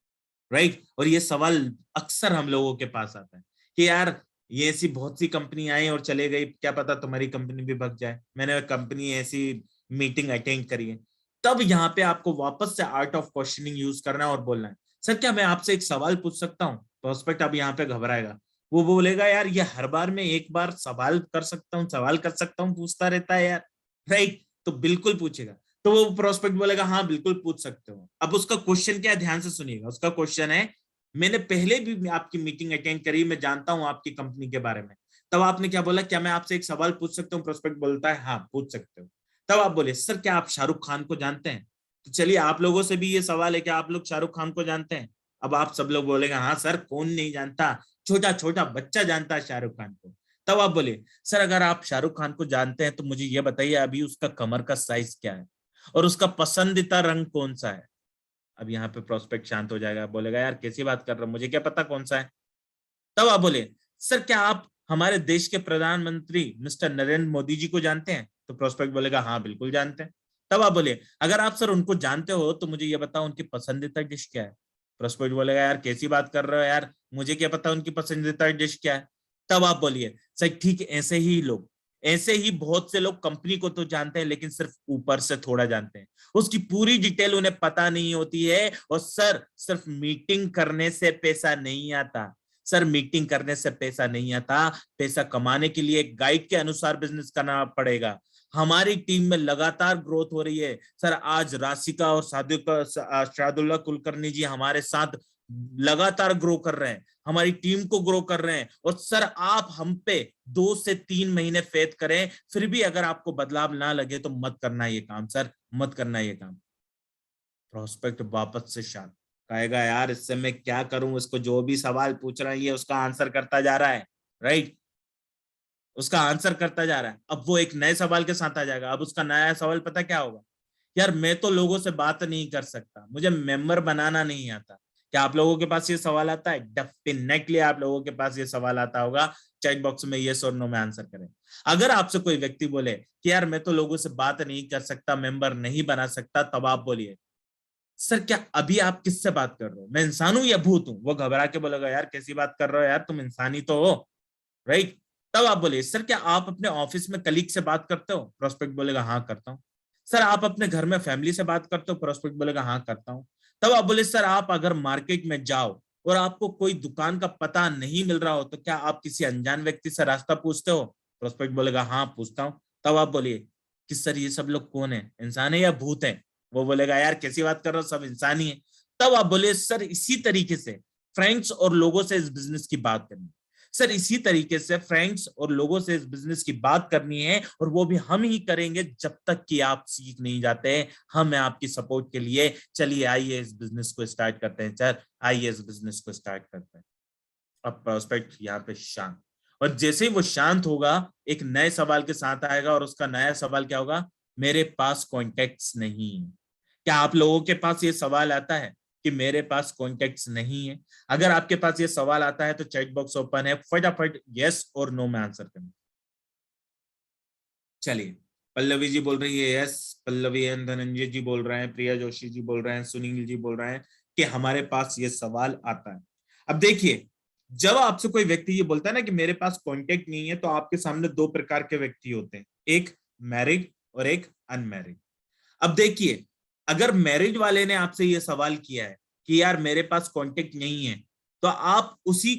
राइट। और ये सवाल अक्सर हम लोगों के पास आता है कि यार, ये ऐसी बहुत सी कंपनी आई और चले गई, क्या पता तुम्हारी कंपनी भी भग जाए, मैंने कंपनी ऐसी मीटिंग अटेंड करी है। तब यहाँ पे आपको वापस से आर्ट ऑफ क्वेश्चनिंग यूज करना है और बोलना है, सर क्या मैं आपसे एक सवाल पूछ सकता हूँ? प्रोस्पेक्ट अब यहाँ पे घबराएगा, वो बोलेगा यार, ये हर बार में एक बार सवाल कर सकता हूँ पूछता रहता है यार, राइट। तो बिल्कुल पूछेगा, तो वो प्रोस्पेक्ट बोलेगा हाँ बिल्कुल पूछ सकते हो। अब उसका क्वेश्चन क्या है, ध्यान से सुनिएगा। उसका क्वेश्चन है, मैंने पहले भी आपकी मीटिंग अटेंड करी, मैं जानता हूं आपकी कंपनी के बारे में। तब आपने क्या बोला, क्या मैं आपसे एक सवाल पूछ सकता हूँ? प्रोस्पेक्ट बोलता है हाँ पूछ सकते हो। तब आप बोले, सर क्या आप शाहरुख खान को जानते हैं? तो चलिए, आप लोगों से भी ये सवाल है कि आप लोग शाहरुख खान को जानते हैं? अब आप सब लोग बोलेगा हाँ सर, कौन नहीं जानता, छोटा छोटा बच्चा जानता है शाहरुख खान को। तब आप बोले, सर अगर आप शाहरुख खान को जानते हैं तो मुझे ये बताइए अभी उसका कमर का साइज क्या है और उसका पसंदीदा रंग कौन सा है? अब यहाँ पे प्रोस्पेक्ट शांत हो जाएगा, बोलेगा यार कैसी बात कर रहे हो, मुझे क्या पता कौन सा है। तब आप बोले, सर क्या आप हमारे देश के प्रधानमंत्री मिस्टर नरेंद्र मोदी जी को जानते हैं? तो प्रोस्पेक्ट बोलेगा हाँ बिल्कुल जानते हैं। तब आप बोले, अगर आप सर उनको जानते हो तो मुझे ये बताओ उनकी पसंदीदा डिश क्या है? प्रोस्पेक्ट बोलेगा यार कैसी बात कर रहे हो यार, मुझे क्या पता उनकी पसंदीदा डिश क्या है। तब आप बोलिए सर ठीक है, ऐसे ही बहुत से लोग कंपनी को तो जानते हैं लेकिन सिर्फ ऊपर से थोड़ा जानते हैं, उसकी पूरी डिटेल उन्हें पता नहीं होती है। और सर सिर्फ मीटिंग करने से पैसा नहीं आता, सर मीटिंग करने से पैसा नहीं आता, पैसा कमाने के लिए एक गाइड के अनुसार बिजनेस करना पड़ेगा। हमारी टीम में लगातार ग्रोथ हो रही है सर। आज राशिका और शादुल्ला कुलकर्णी जी हमारे साथ लगातार ग्रो कर रहे हैं, हमारी टीम को ग्रो कर रहे हैं। और सर आप हम पे 2 से 3 महीने फेथ करें, फिर भी अगर आपको बदलाव ना लगे तो मत करना ये काम सर, मत करना ये काम। प्रोस्पेक्ट वापस से शांत कहेगा यार इससे मैं क्या करूं, इसको जो भी सवाल पूछ रहा है ये उसका आंसर करता जा रहा है, राइट, उसका आंसर करता जा रहा है। अब वो एक नए सवाल के साथ आ जाएगा। अब उसका नया सवाल पता क्या होगा, यार मैं तो लोगों से बात नहीं कर सकता, मुझे मेंबर बनाना नहीं आता। क्या आप लोगों के पास ये सवाल आता है? डेफिनेटली आप लोगों के पास ये सवाल आता होगा। चैट बॉक्स में यस और नो में आंसर करें। अगर आपसे कोई व्यक्ति बोले कि यार मैं तो लोगों से बात नहीं कर सकता, मेंबर नहीं बना सकता, तब आप बोलिए सर क्या अभी आप किससे बात कर रहे हो, मैं इंसान हूं या भूत हूं? वो घबरा के बोलेगा यार कैसी बात कर रहे हो यार, तुम इंसान ही तो हो, राइट। तब आप बोलिए सर क्या आप अपने ऑफिस में कलीग से बात करते हो? प्रोस्पेक्ट बोलेगा हाँ करता हूँ। सर आप अपने घर में फैमिली से बात करते हो? प्रोस्पेक्ट बोलेगा हाँ करता हूँ। तब आप बोले सर आप अगर मार्केट में जाओ और आपको कोई दुकान का पता नहीं मिल रहा हो तो क्या आप किसी अनजान व्यक्ति से रास्ता पूछते हो? प्रोस्पेक्ट बोलेगा हाँ पूछता हूँ। तब आप बोलिए कि सर ये सब लोग कौन है, इंसान है या भूत है? वो बोलेगा यार कैसी बात कर रहे हो, सब इंसान ही है। तब आप बोले सर इसी तरीके से फ्रेंड्स और लोगों से इस बिजनेस की बात करनी, सर इसी तरीके से फ्रेंड्स और लोगों से इस बिजनेस की बात करनी है, और वो भी हम ही करेंगे जब तक कि आप सीख नहीं जाते। हम हैं आपकी सपोर्ट के लिए। चलिए आइए इस बिजनेस को स्टार्ट करते हैं सर, आइए इस बिजनेस को स्टार्ट करते हैं। अब प्रोस्पेक्ट यहाँ पे शांत, और जैसे ही वो शांत होगा एक नए सवाल के साथ आएगा, और उसका नया सवाल क्या होगा, मेरे पास कॉन्टेक्ट्स नहीं है। क्या आप लोगों के पास ये सवाल आता है कि मेरे पास कॉन्टेक्ट्स नहीं है? अगर आपके पास ये सवाल आता है तो चैट बॉक्स ओपन है, फटाफट यस और नो में आंसर करना। चलिए पल्लवी जी बोल रही है यस, पल्लवी एंड धनंजय जी बोल रहे हैं, प्रिया जोशी जी बोल रहे हैं, सुनील जी बोल रहे हैं कि हमारे पास ये सवाल आता है। अब देखिए जब आपसे कोई व्यक्ति ये बोलता है ना कि मेरे पास कॉन्टेक्ट नहीं है, तो आपके सामने 2 प्रकार के व्यक्ति होते हैं, एक मैरिड और एक अनमैरिड। अब देखिए अगर मैरिड वाले ने आपसे ये सवाल किया है कि यार मेरे पास कांटेक्ट नहीं है, तो आप उसी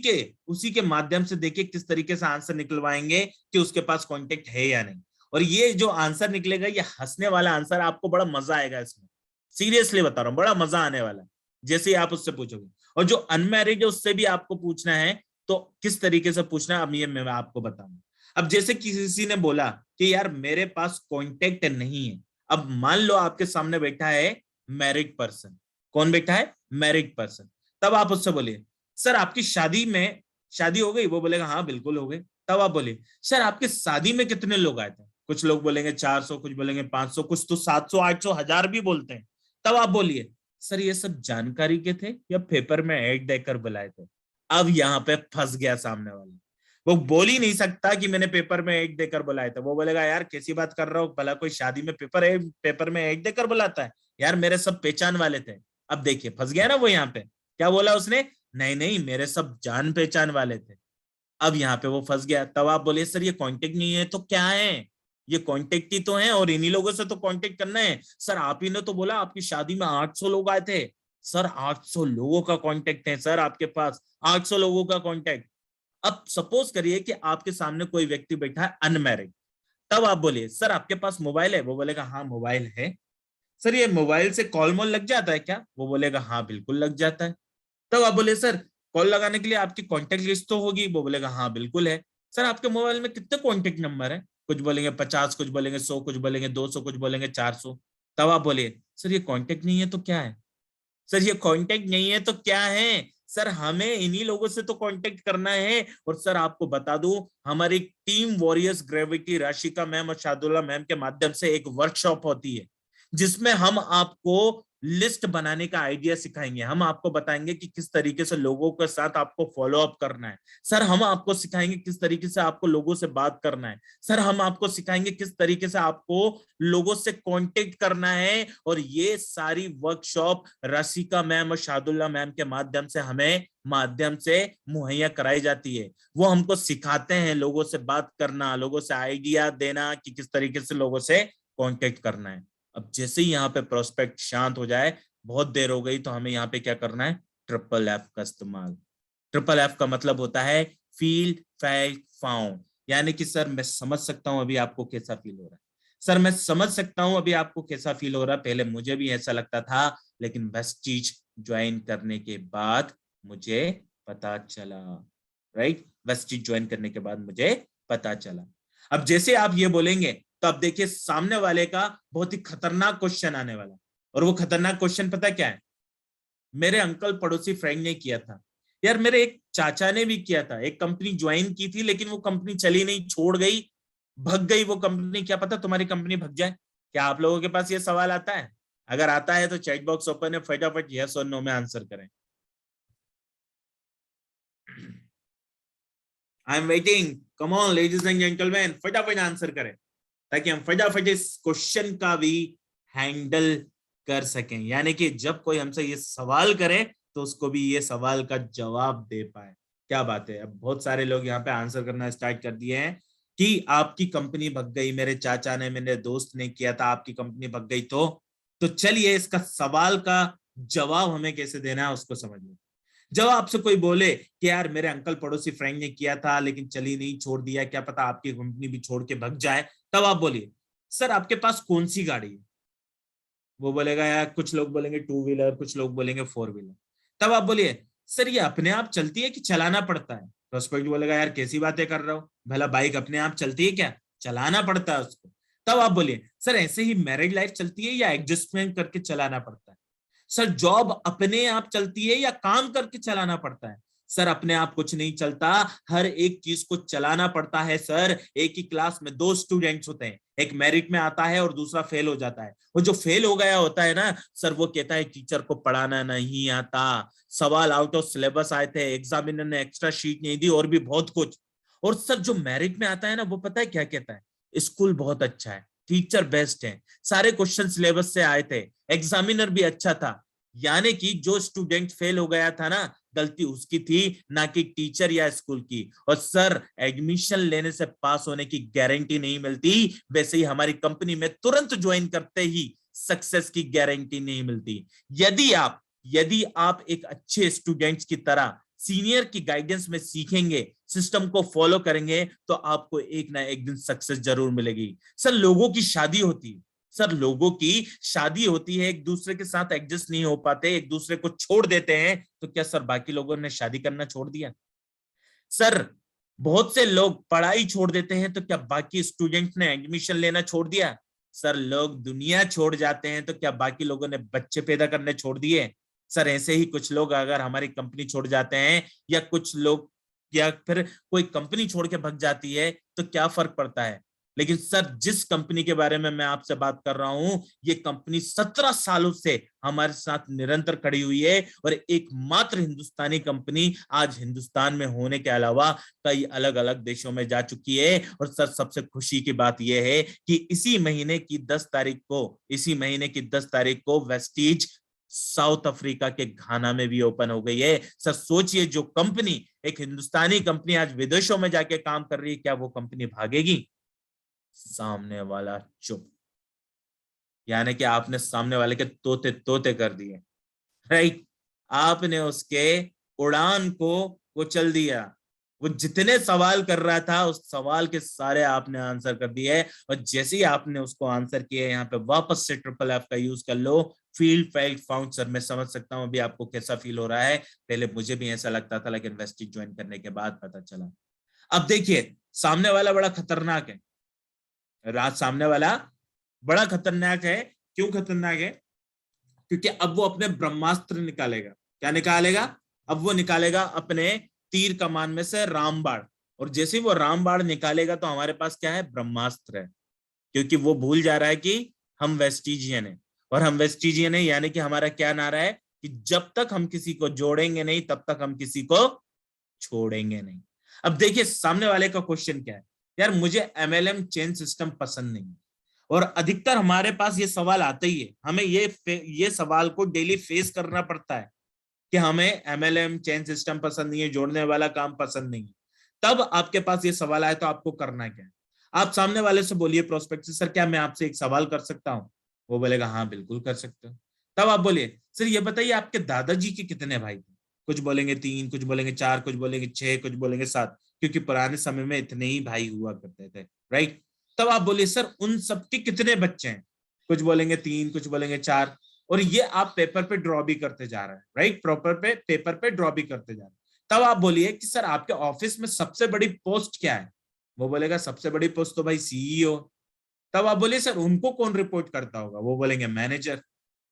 के माध्यम से देखिए किस तरीके से आंसर निकलवाएंगे कि उसके पास कांटेक्ट है या नहीं। और ये जो आंसर निकलेगा ये हंसने वाला आंसर, आपको बड़ा मजा आएगा इसमें, सीरियसली बता रहा हूँ, बड़ा मजा आने वाला है जैसे ही आप उससे पूछोगे। और जो अनमैरिड है उससे भी आपको पूछना है, तो किस तरीके से पूछना है अब ये मैं आपको बताऊंगा। अब जैसे किसी ने बोला कि यार मेरे पास कॉन्टेक्ट नहीं है, अब मान लो आपके सामने बैठा है मैरिड पर्सन। कौन बैठा है? Married person. तब आप उससे बोलिए सर आपकी शादी हो गई? वो बोलेगा हाँ बिल्कुल हो गई। तब आप बोलिए सर आपके शादी में कितने लोग आए थे? कुछ लोग बोलेंगे 400, कुछ बोलेंगे 500, कुछ तो 700, 800, 1000 भी बोलते हैं। तब आप बोलिए सर ये सब जानकारी के थे या पेपर में ऐड देकर बुलाए थे? अब यहाँ पे फंस गया सामने वाला, वो बोल ही नहीं सकता कि मैंने पेपर में ऐड देकर बुलाया था। वो बोलेगा यार कैसी बात कर रहा हो, भला कोई शादी में पेपर में ऐड देकर बुलाता है? यार मेरे सब पहचान वाले थे। अब देखिए फंस गया ना वो, यहाँ पे क्या बोला उसने, नहीं नहीं मेरे सब जान पहचान वाले थे। अब यहाँ पे वो फंस गया। तब आप बोले सर ये कांटेक्ट नहीं है तो क्या है? ये कांटेक्ट ही तो है, और इन्हीं लोगों से तो कांटेक्ट करना है। सर आप ही ने तो बोला आपकी शादी में 800 लोग आए थे। सर 800 लोगों का कांटेक्ट है सर आपके पास, 800 लोगों का कांटेक्ट। अब सपोज करिए कि आपके सामने कोई व्यक्ति बैठा है अनमैरिड। तब आप बोलिए सर आपके पास मोबाइल है? वो बोलेगा हाँ मोबाइल है। सर ये मोबाइल से कॉल मोल लग जाता है क्या? वो बोलेगा हाँ बिल्कुल लग जाता है। तब आप बोले सर कॉल लगाने के लिए आपकी कॉन्टेक्ट लिस्ट तो होगी? वो बोलेगा हाँ बिल्कुल है। सर आपके मोबाइल में कितने कॉन्टेक्ट नंबर है? कुछ बोलेंगे 50, कुछ बोलेंगे 100, कुछ बोलेंगे 200, कुछ बोलेंगे 400। तब आप बोलिए सर ये कॉन्टेक्ट नहीं है तो क्या है? सर ये कांटेक्ट नहीं है तो क्या है? सर हमें इन्हीं लोगों से तो कांटेक्ट करना है। और सर आपको बता दूं हमारी team warriors gravity Rashika ma'am और शादुल्ला मैम के माध्यम से एक वर्कशॉप होती है जिसमें हम आपको लिस्ट बनाने का आइडिया सिखाएंगे, हम आपको बताएंगे कि किस तरीके से लोगों के साथ आपको फॉलो अप करना है। सर हम आपको सिखाएंगे किस तरीके से आपको लोगों से बात करना है। सर हम आपको सिखाएंगे किस तरीके से आपको लोगों से कांटेक्ट करना है। और ये सारी वर्कशॉप रसिका मैम और शादुल्ला मैम के माध्यम से मुहैया कराई जाती है। वो हमको सिखाते हैं लोगों से बात करना, लोगों से आइडिया देना कि किस तरीके से लोगों से कांटेक्ट करना है। अब जैसे ही यहाँ पे प्रोस्पेक्ट शांत हो जाए, बहुत देर हो गई, तो हमें यहाँ पे क्या करना है, ट्रिपल एफ का इस्तेमाल। ट्रिपल एफ का मतलब होता है फील, फेल्ट, फाउंड। यानी कि सर मैं समझ सकता हूं अभी आपको कैसा फील हो रहा है, सर मैं समझ सकता हूं अभी आपको कैसा फील हो रहा है, पहले मुझे भी ऐसा लगता था, लेकिन वेस्टीज ज्वाइन करने के बाद मुझे पता चला, राइट, वेस्टीज ज्वाइन करने के बाद मुझे पता चला। अब जैसे आप ये बोलेंगे तो अब देखिए सामने वाले का बहुत ही खतरनाक क्वेश्चन आने वाला, और वो खतरनाक क्वेश्चन पता क्या है, मेरे अंकल पड़ोसी फ्रेंड ने किया था, यार मेरे एक चाचा ने भी किया था, एक कंपनी ज्वाइन की थी लेकिन वो कंपनी चली नहीं, छोड़ गई, भग गई वो कंपनी, क्या पता तुम्हारी कंपनी भग जाए। क्या आप लोगों के पास ये सवाल आता है? अगर आता है तो चैट बॉक्स ओपन है, फटाफट यस और नो में आंसर करें। I am waiting, come on ladies and gentleman, फटाफट आंसर करें ताकि हम फटाफट इस क्वेश्चन का भी हैंडल कर सकें। यानी कि जब कोई हमसे ये सवाल करे तो उसको भी ये सवाल का जवाब दे पाए। क्या बात है, अब बहुत सारे लोग यहाँ पे आंसर करना स्टार्ट कर दिए हैं कि आपकी कंपनी भग गई, मेरे चाचा ने, मेरे दोस्त ने किया था, आपकी कंपनी भग गई, तो चलिए इसका सवाल का जवाब हमें कैसे देना है उसको समझिए। जब आपसे कोई बोले कि यार मेरे अंकल पड़ोसी फ्रेंड ने किया था लेकिन चली नहीं, छोड़ दिया, क्या पता आपकी कंपनी भी छोड़ के भग जाए, तब आप बोलिए सर आपके पास कौन सी गाड़ी है? वो बोलेगा यार, कुछ लोग बोलेंगे 2 व्हीलर, कुछ लोग बोलेंगे 4 व्हीलर। तब आप बोलिए सर ये अपने आप चलती है कि चलाना पड़ता है? प्रोस्पेक्ट बोलेगा यार कैसी बातें कर रहे हो, भला बाइक अपने आप चलती है क्या, चलाना पड़ता है उसको। तब आप बोलिए सर ऐसे ही मैरिड लाइफ चलती है या एडजस्टमेंट करके चलाना पड़ता है? सर जॉब अपने आप चलती है या काम करके चलाना पड़ता है? सर अपने आप कुछ नहीं चलता, हर एक चीज को चलाना पड़ता है सर। एक ही क्लास में 2 स्टूडेंट्स होते हैं, एक मेरिट में आता है और दूसरा फेल हो जाता है। वो जो फेल हो गया होता है ना सर, वो कहता है टीचर को पढ़ाना नहीं आता, सवाल आउट ऑफ सिलेबस आए थे, एग्जामिनर ने एक्स्ट्रा शीट नहीं दी, और भी बहुत कुछ। और सर जो मेरिट में आता है ना, वो पता है क्या कहता है, स्कूल बहुत अच्छा है, टीचर बेस्ट है, सारे क्वेश्चन सिलेबस से आए थे, एग्जामिनर भी अच्छा था। यानी कि जो स्टूडेंट फेल हो गया था ना, गलती उसकी थी, ना कि टीचर या स्कूल की। और सर एडमिशन लेने से पास होने की गारंटी नहीं मिलती, वैसे ही हमारी कंपनी में तुरंत ज्वाइन करते ही सक्सेस की गारंटी नहीं मिलती। यदि आप एक अच्छे स्टूडेंट्स की तरह सीनियर की गाइडेंस में सीखेंगे, सिस्टम को फॉलो करेंगे, तो आपको एक ना एक दिन सक्सेस जरूर मिलेगी। सर लोगों की शादी होती है, सर लोगों की शादी होती है, एक दूसरे के साथ एडजस्ट नहीं हो पाते, एक दूसरे को छोड़ देते हैं, तो क्या सर बाकी लोगों ने शादी करना छोड़ दिया? सर बहुत से लोग पढ़ाई छोड़ देते हैं, तो क्या बाकी स्टूडेंट ने एडमिशन लेना छोड़ दिया? सर लोग दुनिया छोड़ जाते हैं, तो क्या बाकी लोगों ने बच्चे पैदा करने छोड़ दिए? सर ऐसे ही कुछ लोग अगर हमारी कंपनी छोड़ जाते हैं, या कुछ लोग, या फिर कोई कंपनी छोड़ के भग जाती है, तो क्या फर्क पड़ता है? लेकिन सर जिस कंपनी के बारे में मैं आपसे बात कर रहा हूं, ये कंपनी 17 सालों से हमारे साथ निरंतर खड़ी हुई है, और एकमात्र हिंदुस्तानी कंपनी आज हिंदुस्तान में होने के अलावा कई अलग अलग देशों में जा चुकी है। और सर सबसे खुशी की बात यह है कि इसी महीने की 10 तारीख को वेस्टीज साउथ अफ्रीका के घाना में भी ओपन हो गई है। सर सोचिए, जो कंपनी, एक हिंदुस्तानी कंपनी आज विदेशों में जाके काम कर रही है, क्या वो कंपनी भागेगी? सामने वाला चुप, यानी कि आपने सामने वाले के तोते तोते कर दिए, राइट, आपने उसके उड़ान को कुचल दिया। वो जितने सवाल कर रहा था, उस सवाल के सारे आपने आंसर कर दिए, और जैसे ही आपने उसको आंसर किया, यहाँ पे वापस से ट्रिपल एफ का यूज कर लो, फील, फेल्ट, फाउंड। सर मैं समझ सकता हूँ अभी आपको कैसा फील हो रहा है, पहले मुझे भी ऐसा लगता था, लेकिन वेस्टीज ज्वाइन करने के बाद पता चला। अब देखिए सामने वाला बड़ा खतरनाक है, सामने वाला बड़ा खतरनाक है। क्यों खतरनाक है? क्योंकि अब वो अपने ब्रह्मास्त्र निकालेगा। क्या निकालेगा? अब वो निकालेगा अपने तीर कमान में से रामबाण, और जैसे ही वो रामबाण निकालेगा तो हमारे पास क्या है? ब्रह्मास्त्र है। क्योंकि वो भूल जा रहा है कि हम वेस्टीजियन है, और हम वेस्टिजियन है, यानी कि हमारा क्या नारा है कि जब तक हम किसी को जोड़ेंगे नहीं तब तक हम किसी को छोड़ेंगे नहीं। अब देखिए सामने वाले का क्वेश्चन क्या है, यार मुझे MLM चेन सिस्टम पसंद नहीं, और अधिकतर हमारे पास ये सवाल आता ही है, हमें ये सवाल को डेली फेस करना पड़ता है कि हमें MLM चेन सिस्टम पसंद नहीं है, जोड़ने वाला काम पसंद नहीं है। तब आपके पास ये सवाल आए तो आपको करना क्या है, आप सामने वाले से बोलिए प्रोस्पेक्ट से, सर क्या मैं आपसे एक सवाल कर सकता हूं? वो बोलेगा हाँ बिल्कुल कर सकते हो। तब आप बोलिए, सर ये बताइए आपके दादाजी के कितने भाई थे? कुछ बोलेंगे 3, कुछ बोलेंगे 4, कुछ बोलेंगे 6, कुछ बोलेंगे 7, क्योंकि पुराने समय में इतने ही भाई हुआ करते थे, राइट। तब आप बोलिए सर उन सबके कितने बच्चे हैं? कुछ बोलेंगे 3, कुछ बोलेंगे 4, और ये आप पेपर पे ड्रॉ भी करते जा रहे हैं, राइट, प्रॉपर पे पेपर पे ड्रॉ भी करते जा रहे हैं। तब आप बोलिए कि सर आपके ऑफिस में सबसे बड़ी पोस्ट क्या है? वो बोलेगा सबसे बड़ी पोस्ट तो भाई CEO। तब आप बोलिए सर उनको कौन रिपोर्ट करता होगा? वो बोलेंगे मैनेजर।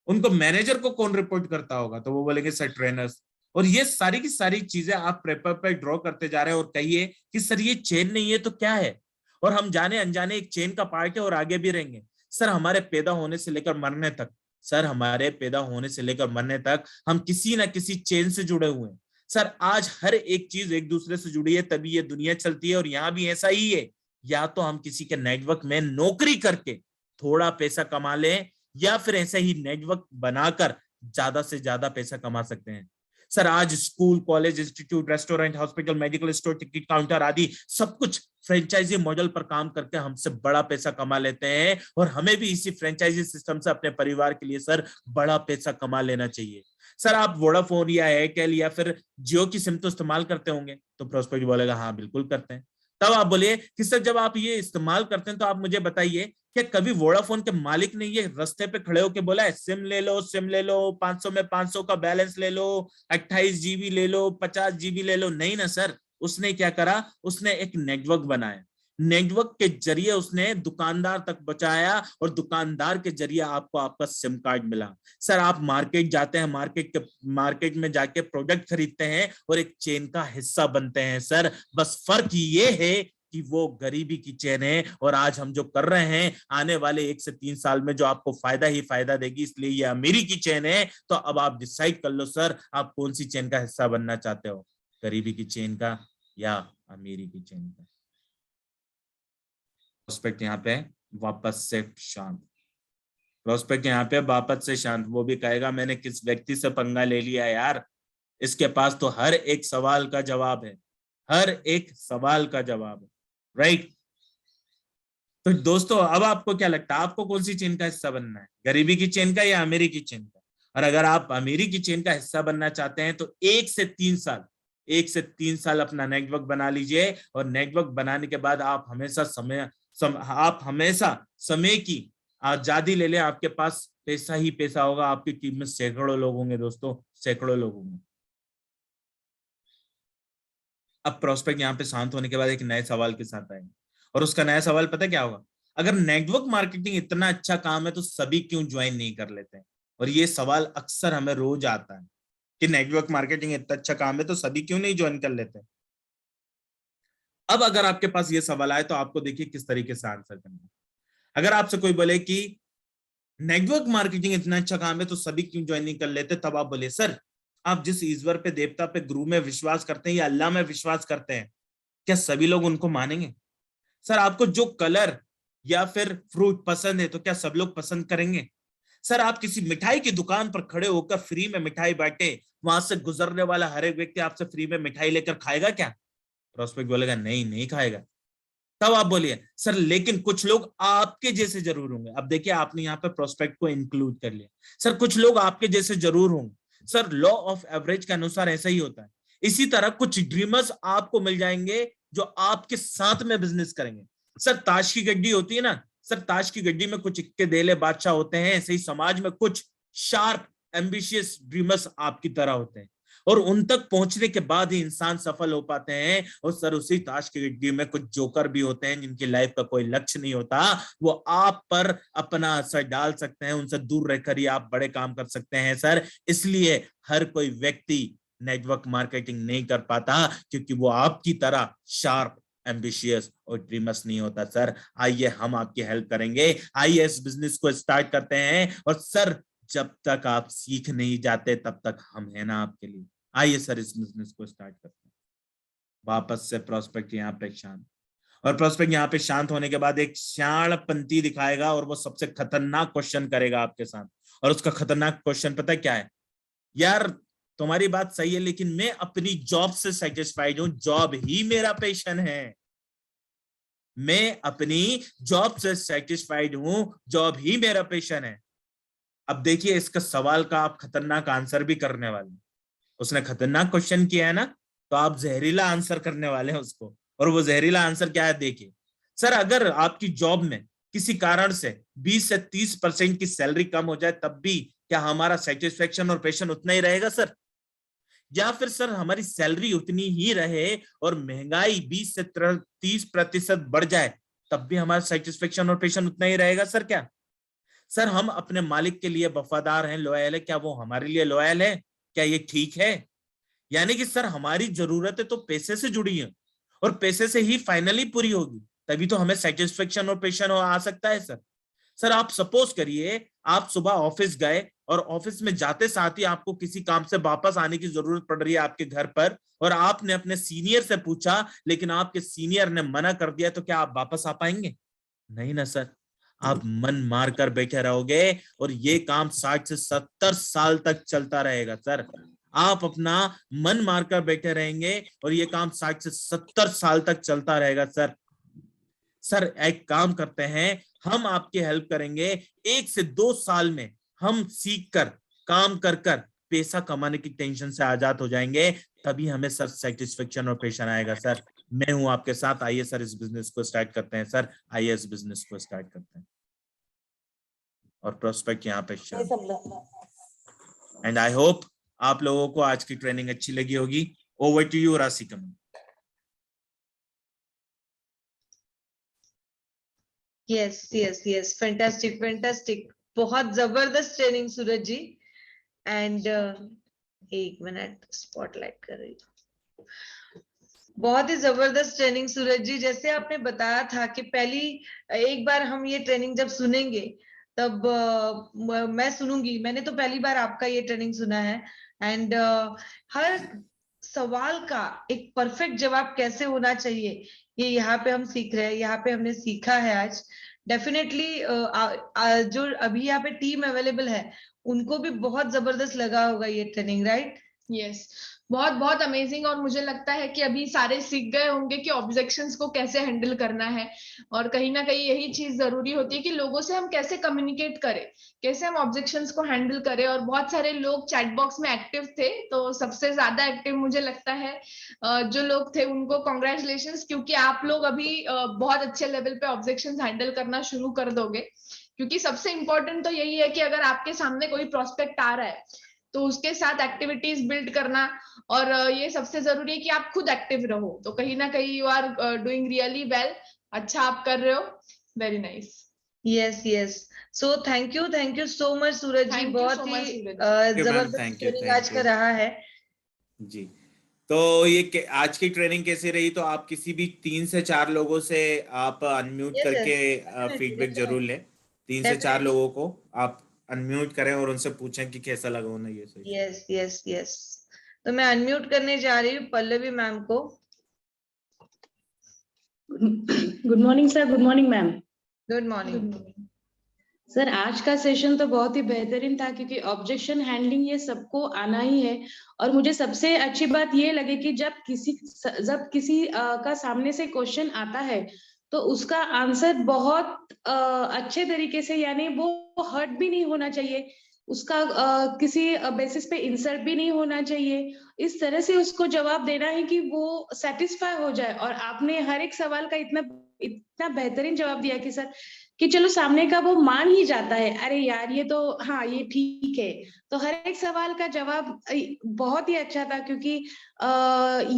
उनको मैनेजर को कौन रिपोर्ट करता होगा? तो वो बोलेंगे सर ट्रेनर्स। और ये सारी की सारी चीजें आप पेपर पे ड्रॉ करते जा रहे हैं और कहिए कि सर ये चेन नहीं है तो क्या है, और हम जाने अनजाने एक चेन का पार्ट है और आगे भी रहेंगे। सर हमारे पैदा होने से लेकर मरने तक, सर हमारे पैदा होने से लेकर मरने तक हम किसी ना किसी चेन से जुड़े हुए हैं। सर आज हर एक चीज एक दूसरे से जुड़ी है तभी ये दुनिया चलती है, और यहाँ भी ऐसा ही है। या तो हम किसी के नेटवर्क में नौकरी करके थोड़ा पैसा कमा लें, या फिर ऐसे ही नेटवर्क बनाकर ज्यादा से ज्यादा पैसा कमा सकते हैं। सर आज school, college, institute, restaurant, hospital, medical store, ticket counter आदि सब कुछ फ्रेंचाइजी मॉडल पर काम करके हमसे बड़ा पैसा कमा लेते हैं, और हमें भी इसी फ्रेंचाइजी सिस्टम से अपने परिवार के लिए सर बड़ा पैसा कमा लेना चाहिए। सर आप वोडाफोन या एयरटेल या फिर जियो की सिम तो इस्तेमाल करते होंगे? तो प्रोस्पेक्ट बोलेगा हाँ बिल्कुल करते हैं। तब आप बोलिए कि सर जब आप ये इस्तेमाल करते हैं तो आप मुझे बताइए, क्या कभी वोडाफोन के मालिक ने ये रास्ते पे खड़े होकर बोला है सिम ले लो, सिम ले लो, 500 में 500 का बैलेंस ले लो, 28 GB ले लो, 50 GB ले लो? नहीं ना सर, उसने क्या करा, उसने एक नेटवर्क बनाया, नेटवर्क के जरिए उसने दुकानदार तक बचाया, और दुकानदार के जरिए आपको आपका सिम कार्ड मिला। सर आप मार्केट जाते हैं, मार्केट में जाके प्रोडक्ट खरीदते हैं और एक चेन का हिस्सा बनते हैं सर, बस फर्क ये है कि वो गरीबी की चेन है, और आज हम जो कर रहे हैं आने वाले 1 से 3 साल में जो आपको फायदा ही फायदा देगी, इसलिए ये अमीरी की चेन है। तो अब आप डिसाइड कर लो सर आप कौन सी चेन का हिस्सा बनना चाहते हो, गरीबी की चेन का या अमीरी की चेन का। प्रोस्पेक्ट यहाँ पे वापस से शांत, प्रोस्पेक्ट यहाँ पे वापस से शांत। वो भी कहेगा मैंने किस व्यक्ति से पंगा ले लिया यार, इसके पास तो हर एक सवाल का जवाब है, हर एक सवाल का जवाब है, राइट। तो दोस्तों अब आपको क्या लगता है, आपको कौन सी चेन का हिस्सा बनना है, गरीबी की चेन का या अमीरी की चेन का? और अगर आप अमीरी की चेन का हिस्सा बनना चाहते हैं तो 1 से 3 साल अपना नेटवर्क बना लीजिए, और नेटवर्क बनाने के बाद आप हमेशा समय की आजादी ले लें। आपके पास पैसा ही पैसा होगा, आपकी टीम में सैकड़ों लोग होंगे दोस्तों, सैकड़ों लोग होंगे। अब प्रोस्पेक्ट यहाँ पे शांत होने के बाद एक नए सवाल के साथ आएंगे, और उसका नया सवाल पता क्या होगा, अगर नेटवर्क मार्केटिंग इतना अच्छा काम है तो सभी क्यों ज्वाइन नहीं कर लेते हैं? और ये सवाल अक्सर हमें रोज आता है कि नेटवर्क मार्केटिंग इतना अच्छा काम है तो सभी क्यों नहीं ज्वाइन कर लेते हैं। अब अगर आपके पास ये सवाल आए तो आपको देखिए किस तरीके से आंसर करना है। अगर आपसे कोई बोले कि नेटवर्क मार्केटिंग इतना अच्छा काम है तो सभी क्यों ज्वाइन नहीं कर लेते, तब आप बोले सर आप जिस ईश्वर पे, देवता पे, गुरु में विश्वास करते हैं या अल्लाह में विश्वास करते हैं, क्या सभी लोग उनको मानेंगे? सर आपको जो कलर या फिर फ्रूट पसंद है तो क्या सब लोग पसंद करेंगे? सर आप किसी मिठाई की दुकान पर खड़े होकर फ्री में मिठाई बांटे, वहां से गुजरने वाला हर एक व्यक्ति आपसे फ्री में मिठाई लेकर खाएगा क्या? प्रोस्पेक्ट बोलेगा नहीं, नहीं खाएगा। तब आप बोलिए सर लेकिन कुछ लोग आपके जैसे जरूर होंगे। अब देखिए आपने यहाँ पे प्रोस्पेक्ट को इंक्लूड कर लिया, सर कुछ लोग आपके जैसे जरूर होंगे। सर लॉ ऑफ एवरेज के अनुसार ऐसा ही होता है। इसी तरह कुछ ड्रीमर्स आपको मिल जाएंगे जो आपके साथ में बिजनेस करेंगे। सर ताश की गड्डी होती है ना, सर ताश की गड्डी में कुछ इक्के देले बादशाह होते हैं, ऐसे ही समाज में कुछ शार्प एम्बिशियस ड्रीमर्स आपकी तरह होते हैं, और उन तक पहुंचने के बाद ही इंसान सफल हो पाते हैं। और सर उसी ताश की गड्डी में कुछ जोकर भी होते हैं जिनकी लाइफ का कोई लक्ष्य नहीं होता, वो आप पर अपना असर डाल सकते हैं, उनसे दूर रहकर ही आप बड़े काम कर सकते हैं सर। इसलिए हर कोई व्यक्ति नेटवर्क मार्केटिंग नहीं कर पाता क्योंकि वो आपकी तरह शार्प एम्बिशियस और ड्रीमर्स नहीं होता सर। आइए हम आपकी हेल्प करेंगे, आइए इस बिजनेस को स्टार्ट करते हैं। और सर जब तक आप सीख नहीं जाते तब तक हम है ना आपके लिए। आइए सर इस बिजनेस को स्टार्ट करते हैं। वापस से प्रोस्पेक्ट यहाँ पे शांत, और प्रोस्पेक्ट यहाँ पे शांत होने के बाद एक शाणपंथी दिखाएगा और वो सबसे खतरनाक क्वेश्चन करेगा आपके साथ। और उसका खतरनाक क्वेश्चन पता है क्या है? यार तुम्हारी बात सही है, लेकिन मैं अपनी जॉब से सेटिस्फाइड हूं, जॉब ही मेरा पैशन है। मैं अपनी जॉब से सेटिस्फाइड हूं, जॉब ही मेरा पैशन है। अब देखिए इसका सवाल का आप खतरनाक आंसर भी करने वाले। उसने खतरनाक क्वेश्चन किया है ना, तो आप जहरीला आंसर करने वाले हैं उसको। और वो जहरीला आंसर क्या है देखिए। सर अगर आपकी जॉब में किसी कारण से 20 से 30% की सैलरी कम हो जाए तब भी क्या हमारा सेटिस्फेक्शन और पैशन उतना ही रहेगा सर? या फिर सर हमारी सैलरी उतनी ही रहे और महंगाई 20 से 30% बढ़ जाए तब भी हमारा सेटिस्फेक्शन और पैशन उतना ही रहेगा सर? क्या सर हम अपने मालिक के लिए वफादार हैं, लॉयल है, क्या वो हमारे लिए लॉयल है? क्या ये ठीक है? यानी कि सर हमारी जरूरतें तो पैसे से जुड़ी हैं और पैसे से ही फाइनली पूरी होगी, तभी तो हमें सेटिस्फेक्शन और पैशन आ सकता है सर। सर आप सपोज करिए आप सुबह ऑफिस गए और ऑफिस में जाते साथ ही आपको किसी काम से वापस आने की जरूरत पड़ रही है आपके घर पर, और आपने अपने सीनियर से पूछा लेकिन आपके सीनियर ने मना कर दिया, तो क्या आप वापस आ पाएंगे? नहीं ना सर, आप मन मार कर बैठे रहोगे और ये काम 60 से 70 साल तक चलता रहेगा सर। आप अपना मन मारकर बैठे रहेंगे और ये काम 60 से 70 साल तक चलता रहेगा सर। सर एक काम करते हैं, हम आपकी हेल्प करेंगे। 1 से 2 साल में हम सीख कर काम कर कर पैसा कमाने की टेंशन से आजाद हो जाएंगे, तभी हमें सर सेटिस्फेक्शन और पैशन आएगा सर। मैं हूं आपके साथ, आइए सर इस बिजनेस को स्टार्ट करते हैं सर, आइए इस बिजनेस को स्टार्ट करते हैं। और प्रोस्पेक्ट यहाँ पे एंड आई होप आप लोगों को आज की ट्रेनिंग अच्छी लगी होगी। Over to you Rashika. Yes fantastic बहुत जबरदस्त ट्रेनिंग सूरज जी। एंड एक मिनट स्पॉटलाइट कर रही हूँ। बहुत ही जबरदस्त ट्रेनिंग सूरज जी। जैसे आपने बताया था कि पहली एक बार हम ये ट्रेनिंग जब सुनेंगे तब मैं सुनूंगी, मैंने तो पहली बार आपका ये ट्रेनिंग सुना है। एंड हर सवाल का एक परफेक्ट जवाब कैसे होना चाहिए ये यहाँ पे हम सीख रहे हैं, यहाँ पे हमने सीखा है आज। डेफिनेटली जो अभी यहाँ पे टीम अवेलेबल है उनको भी बहुत जबरदस्त लगा होगा ये ट्रेनिंग, राइट? यस, बहुत बहुत अमेजिंग। और मुझे लगता है कि अभी सारे सीख गए होंगे कि ऑब्जेक्शंस को कैसे हैंडल करना है। और कहीं ना कहीं यही चीज जरूरी होती है कि लोगों से हम कैसे कम्युनिकेट करें, कैसे हम ऑब्जेक्शंस को हैंडल करें। और बहुत सारे लोग चैट बॉक्स में एक्टिव थे, तो सबसे ज्यादा एक्टिव मुझे लगता है जो लोग थे उनको कॉन्ग्रेचुलेशंस, क्योंकि आप लोग अभी बहुत अच्छे लेवल पे ऑब्जेक्शंस हैंडल करना शुरू कर दोगे। क्योंकि सबसे इंपॉर्टेंट तो यही है कि अगर आपके सामने कोई प्रोस्पेक्ट आ रहा है तो उसके साथ एक्टिविटीज बिल्ड करना, और ये सबसे जरूरी है कि आप खुद एक्टिव रहो। तो कहीं ना कहीं you are doing really well, अच्छा आप कर रहे हो, very nice. Yes so thank you so much Suraj ji, बहुत ही जबरदस्त ट्रेनिंग आज का रहा है जी। तो ये आज की ट्रेनिंग कैसी रही? तो आप किसी भी 3 से 4 लोगों से आप अनम्यूट करके फीडबैक जरूर लें। 3 से 4 लोगों को आप अनम्यूट करें और उनसे पूछें कि कैसा लगा उन्हें ये सेशन। यस तो मैं अनम्यूट करने जा रही हूँ पल्लवी मैम को। Good morning sir. Good morning ma'am. Good morning sir. आज का सेशन तो बहुत ही बेहतरीन था, क्योंकि ऑब्जेक्शन हैंडलिंग ये सबको आना ही है। और मुझे सबसे अच्छी बात ये लगे कि जब किसी का सामने से क्वेश्चन आता है तो उसका आंसर बहुत अच्छे तरीके से, यानी वो हर्ट भी नहीं होना चाहिए, उसका किसी बेसिस पे इंसल्ट भी नहीं होना चाहिए। इस तरह से उसको जवाब देना है कि वो सेटिस्फाई हो जाए। और आपने हर एक सवाल का इतना बेहतरीन जवाब दिया कि सर कि चलो सामने का वो मान ही जाता है, अरे यार ये तो हाँ ये ठीक है। तो हर एक सवाल का जवाब बहुत ही अच्छा था, क्योंकि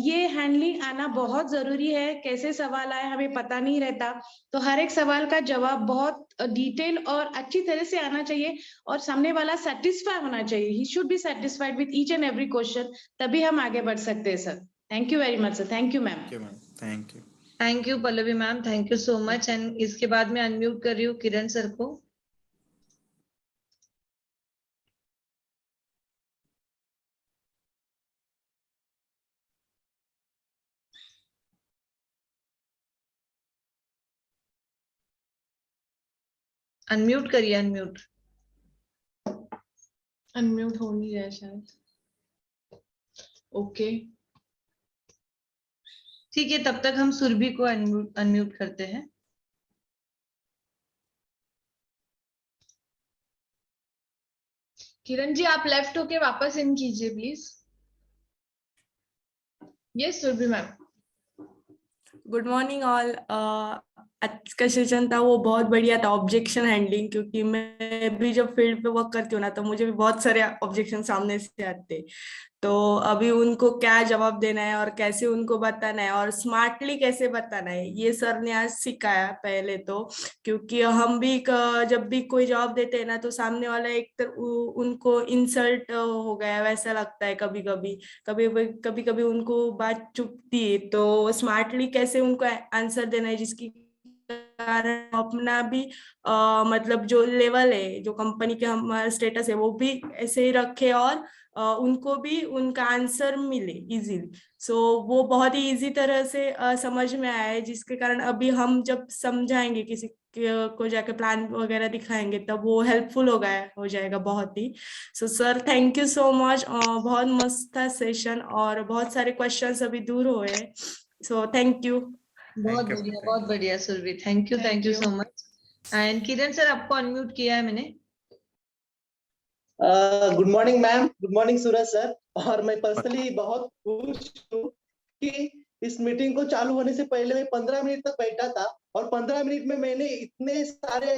ये हैंडलिंग आना बहुत जरूरी है। कैसे सवाल आए हमें पता नहीं रहता, तो हर एक सवाल का जवाब बहुत डिटेल और अच्छी तरह से आना चाहिए और सामने वाला सेटिस्फाई होना चाहिए। He should be satisfied with each and every question, तभी हम आगे बढ़ सकते हैं sir. Thank you very much sir. Thank you ma'am. Thank you. Thank you Pallavi ma'am, thank you so much. And इसके बाद मैं अनम्यूट कर रही हूँ किरण सर को। अनम्यूट करिए, अनम्यूट। अनम्यूट हो नहीं रहा है शायद। ओके ठीक है, तब तक हम सुरभि को अनम्यूट करते हैं। किरण जी आप लेफ्ट होके वापस इन कीजिए please. Yes Surabhi ma'am. Good morning all. आज का सेशन था वो बहुत बढ़िया था, ऑब्जेक्शन हैंडलिंग, क्योंकि मैं भी जब फील्ड पे वर्क करती हूँ ना तो मुझे भी बहुत सारे ऑब्जेक्शन सामने से आते हैं। तो अभी उनको क्या जवाब देना है और कैसे उनको बताना है और स्मार्टली कैसे बताना है, ये सर ने आज सिखाया पहले तो। क्योंकि हम भी जब भी कोई जवाब देते हैं ना तो सामने वाला एक उनको इंसल्ट हो गया वैसा लगता है कभी कभी। कभी कभी उनको बात चुभती है, तो स्मार्टली कैसे उनको आंसर देना है जिसकी कारण अपना भी मतलब जो लेवल है, जो कंपनी के हमारा स्टेटस है वो भी ऐसे ही रखे और उनको भी उनका आंसर मिले इजीली। सो वो बहुत ही इजी तरह से समझ में आया है, जिसके कारण अभी हम जब समझाएंगे किसी को जाके प्लान वगैरह दिखाएंगे तब वो हेल्पफुल हो जाएगा बहुत ही। So sir thank you so much, बहुत मस्त था सेशन और बहुत सारे क्वेश्चंस अभी दूर हुए। So thank you. बहुत बढ़िया Surabhi, thank you so much. And Kiran sir आपको अनम्यूट किया है मैंने। Good morning ma'am, good morning Suraj sir. और मैं पर्सनली बहुत खुश हूँ कि इस मीटिंग को चालू होने से पहले मैं 15 मिनट तक बैठा था और 15 मिनट में मैंने इतने सारे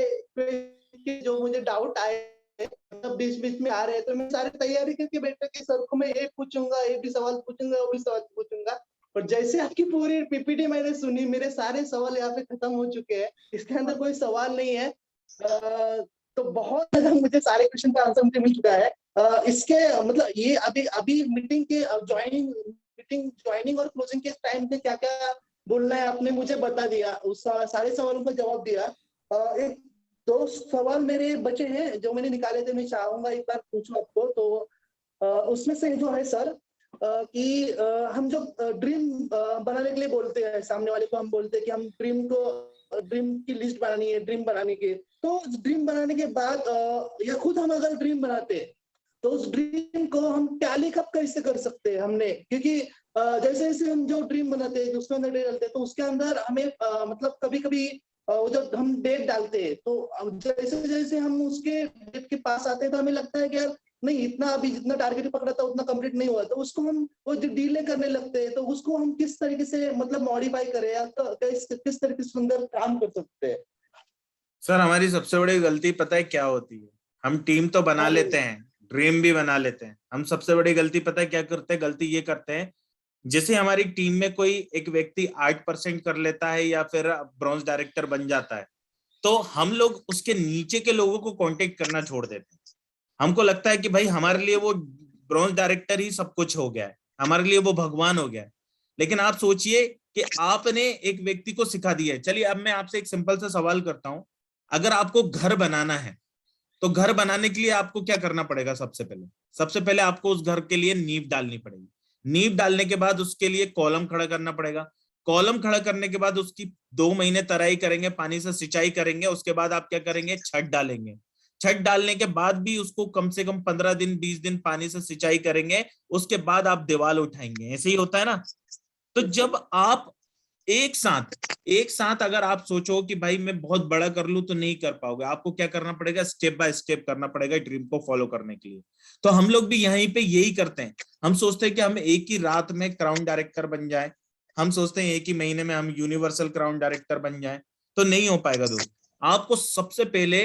जो मुझे डाउट आए मतलब बीच बीच में आ रहे हैं तो मैं सारी तैयारी करके बैठा कि सर को मैं ये पूछूंगा, ये भी सवाल पूछूंगा, वो भी सवाल पूछूंगा। और जैसे आपकी पूरी पीपीटी मैंने सुनी, मेरे सारे सवाल यहाँ पे खत्म हो चुके हैं, इसके अंदर कोई सवाल नहीं है। तो बहुत ज्यादा मुझे सारे क्वेश्चन का आंसर मुझे मिल चुका है। इसके मतलब ये अभी मीटिंग के ज्वाइनिंग और क्लोजिंग के टाइम पे क्या क्या बोलना है आपने मुझे बता दिया, उस सारे सवालों का जवाब दिया। एक दो सवाल मेरे बचे हैं जो मैंने निकाले थे, मैं चाहूंगा एक बार पूछूं आपको। तो उसमें से जो है सर कि हम जो ड्रीम बनाने के लिए बोलते हैं, सामने वाले को हम बोलते हैं कि हम ड्रीम की लिस्ट बनानी है, ड्रीम बनाने की। तो ड्रीम बनाने के बाद या खुद हम अगर ड्रीम बनाते हैं तो उस ड्रीम को हम टैली कब कैसे कर सकते हैं हमने, क्योंकि जैसे जैसे हम जो ड्रीम बनाते हैं उसके अंदर डेट डालते हैं तो उसके अंदर हमें मतलब कभी कभी जब हम डेट डालते हैं तो जैसे जैसे हम उसके डेट के पास आते हैं तो हमें लगता है कि यार नहीं, इतना अभी जितना टारगेट पकड़ा था उतना कंप्लीट नहीं हुआ, तो उसको हम वो डिले करने लगते हैं। तो उसको हम किस तरीके से मतलब मॉडिफाई करें या किस तरीके से अंदर काम कर सकते हैं? सर हमारी सबसे बड़ी गलती पता है क्या होती है? हम टीम तो बना लेते हैं, ड्रीम भी बना लेते हैं। हम सबसे बड़ी गलती पता है क्या करते हैं? गलती ये करते हैं, जैसे हमारी टीम में कोई एक व्यक्ति 8% कर लेता है या फिर ब्रॉन्ज डायरेक्टर बन जाता है तो हम लोग उसके नीचे के लोगों को कांटेक्ट करना छोड़ देते हैं। हमको लगता है कि भाई हमारे लिए वो ब्रॉन्ज डायरेक्टर ही सब कुछ हो गया है, हमारे लिए वो भगवान हो गया है। लेकिन आप सोचिए कि आपने एक व्यक्ति को सिखा दिया है। चलिए अब मैं आपसे एक सिंपल सा सवाल करता हूं, अगर आपको घर बनाना है तो घर बनाने के लिए आपको क्या करना पड़ेगा? सबसे पहले आपको उस घर के लिए नींव डालनी पड़ेगी। नींव डालने के बाद उसके लिए कॉलम खड़ा करना पड़ेगा। कॉलम खड़ा करने के बाद उसकी 2 महीने तराई करेंगे, पानी से सिंचाई करेंगे। उसके बाद आप क्या करेंगे? छत डालेंगे। छत डालने के बाद भी उसको कम से कम 15 दिन 20 दिन पानी से सिंचाई करेंगे। उसके बाद आप दीवार उठाएंगे। ऐसे ही होता है ना? तो जब आप एक साथ अगर आप सोचो कि भाई मैं बहुत बड़ा कर लूं तो नहीं कर पाओगे। आपको क्या करना पड़ेगा? स्टेप बाय स्टेप करना पड़ेगा ड्रीम को फॉलो करने के लिए। तो हम लोग भी यहीं पे यही करते हैं। हम सोचते हैं कि हम एक ही रात में क्राउन डायरेक्टर बन जाए, हम सोचते हैं एक ही महीने में हम यूनिवर्सल क्राउन डायरेक्टर बन जाए, तो नहीं हो पाएगा दोस्त। आपको सबसे पहले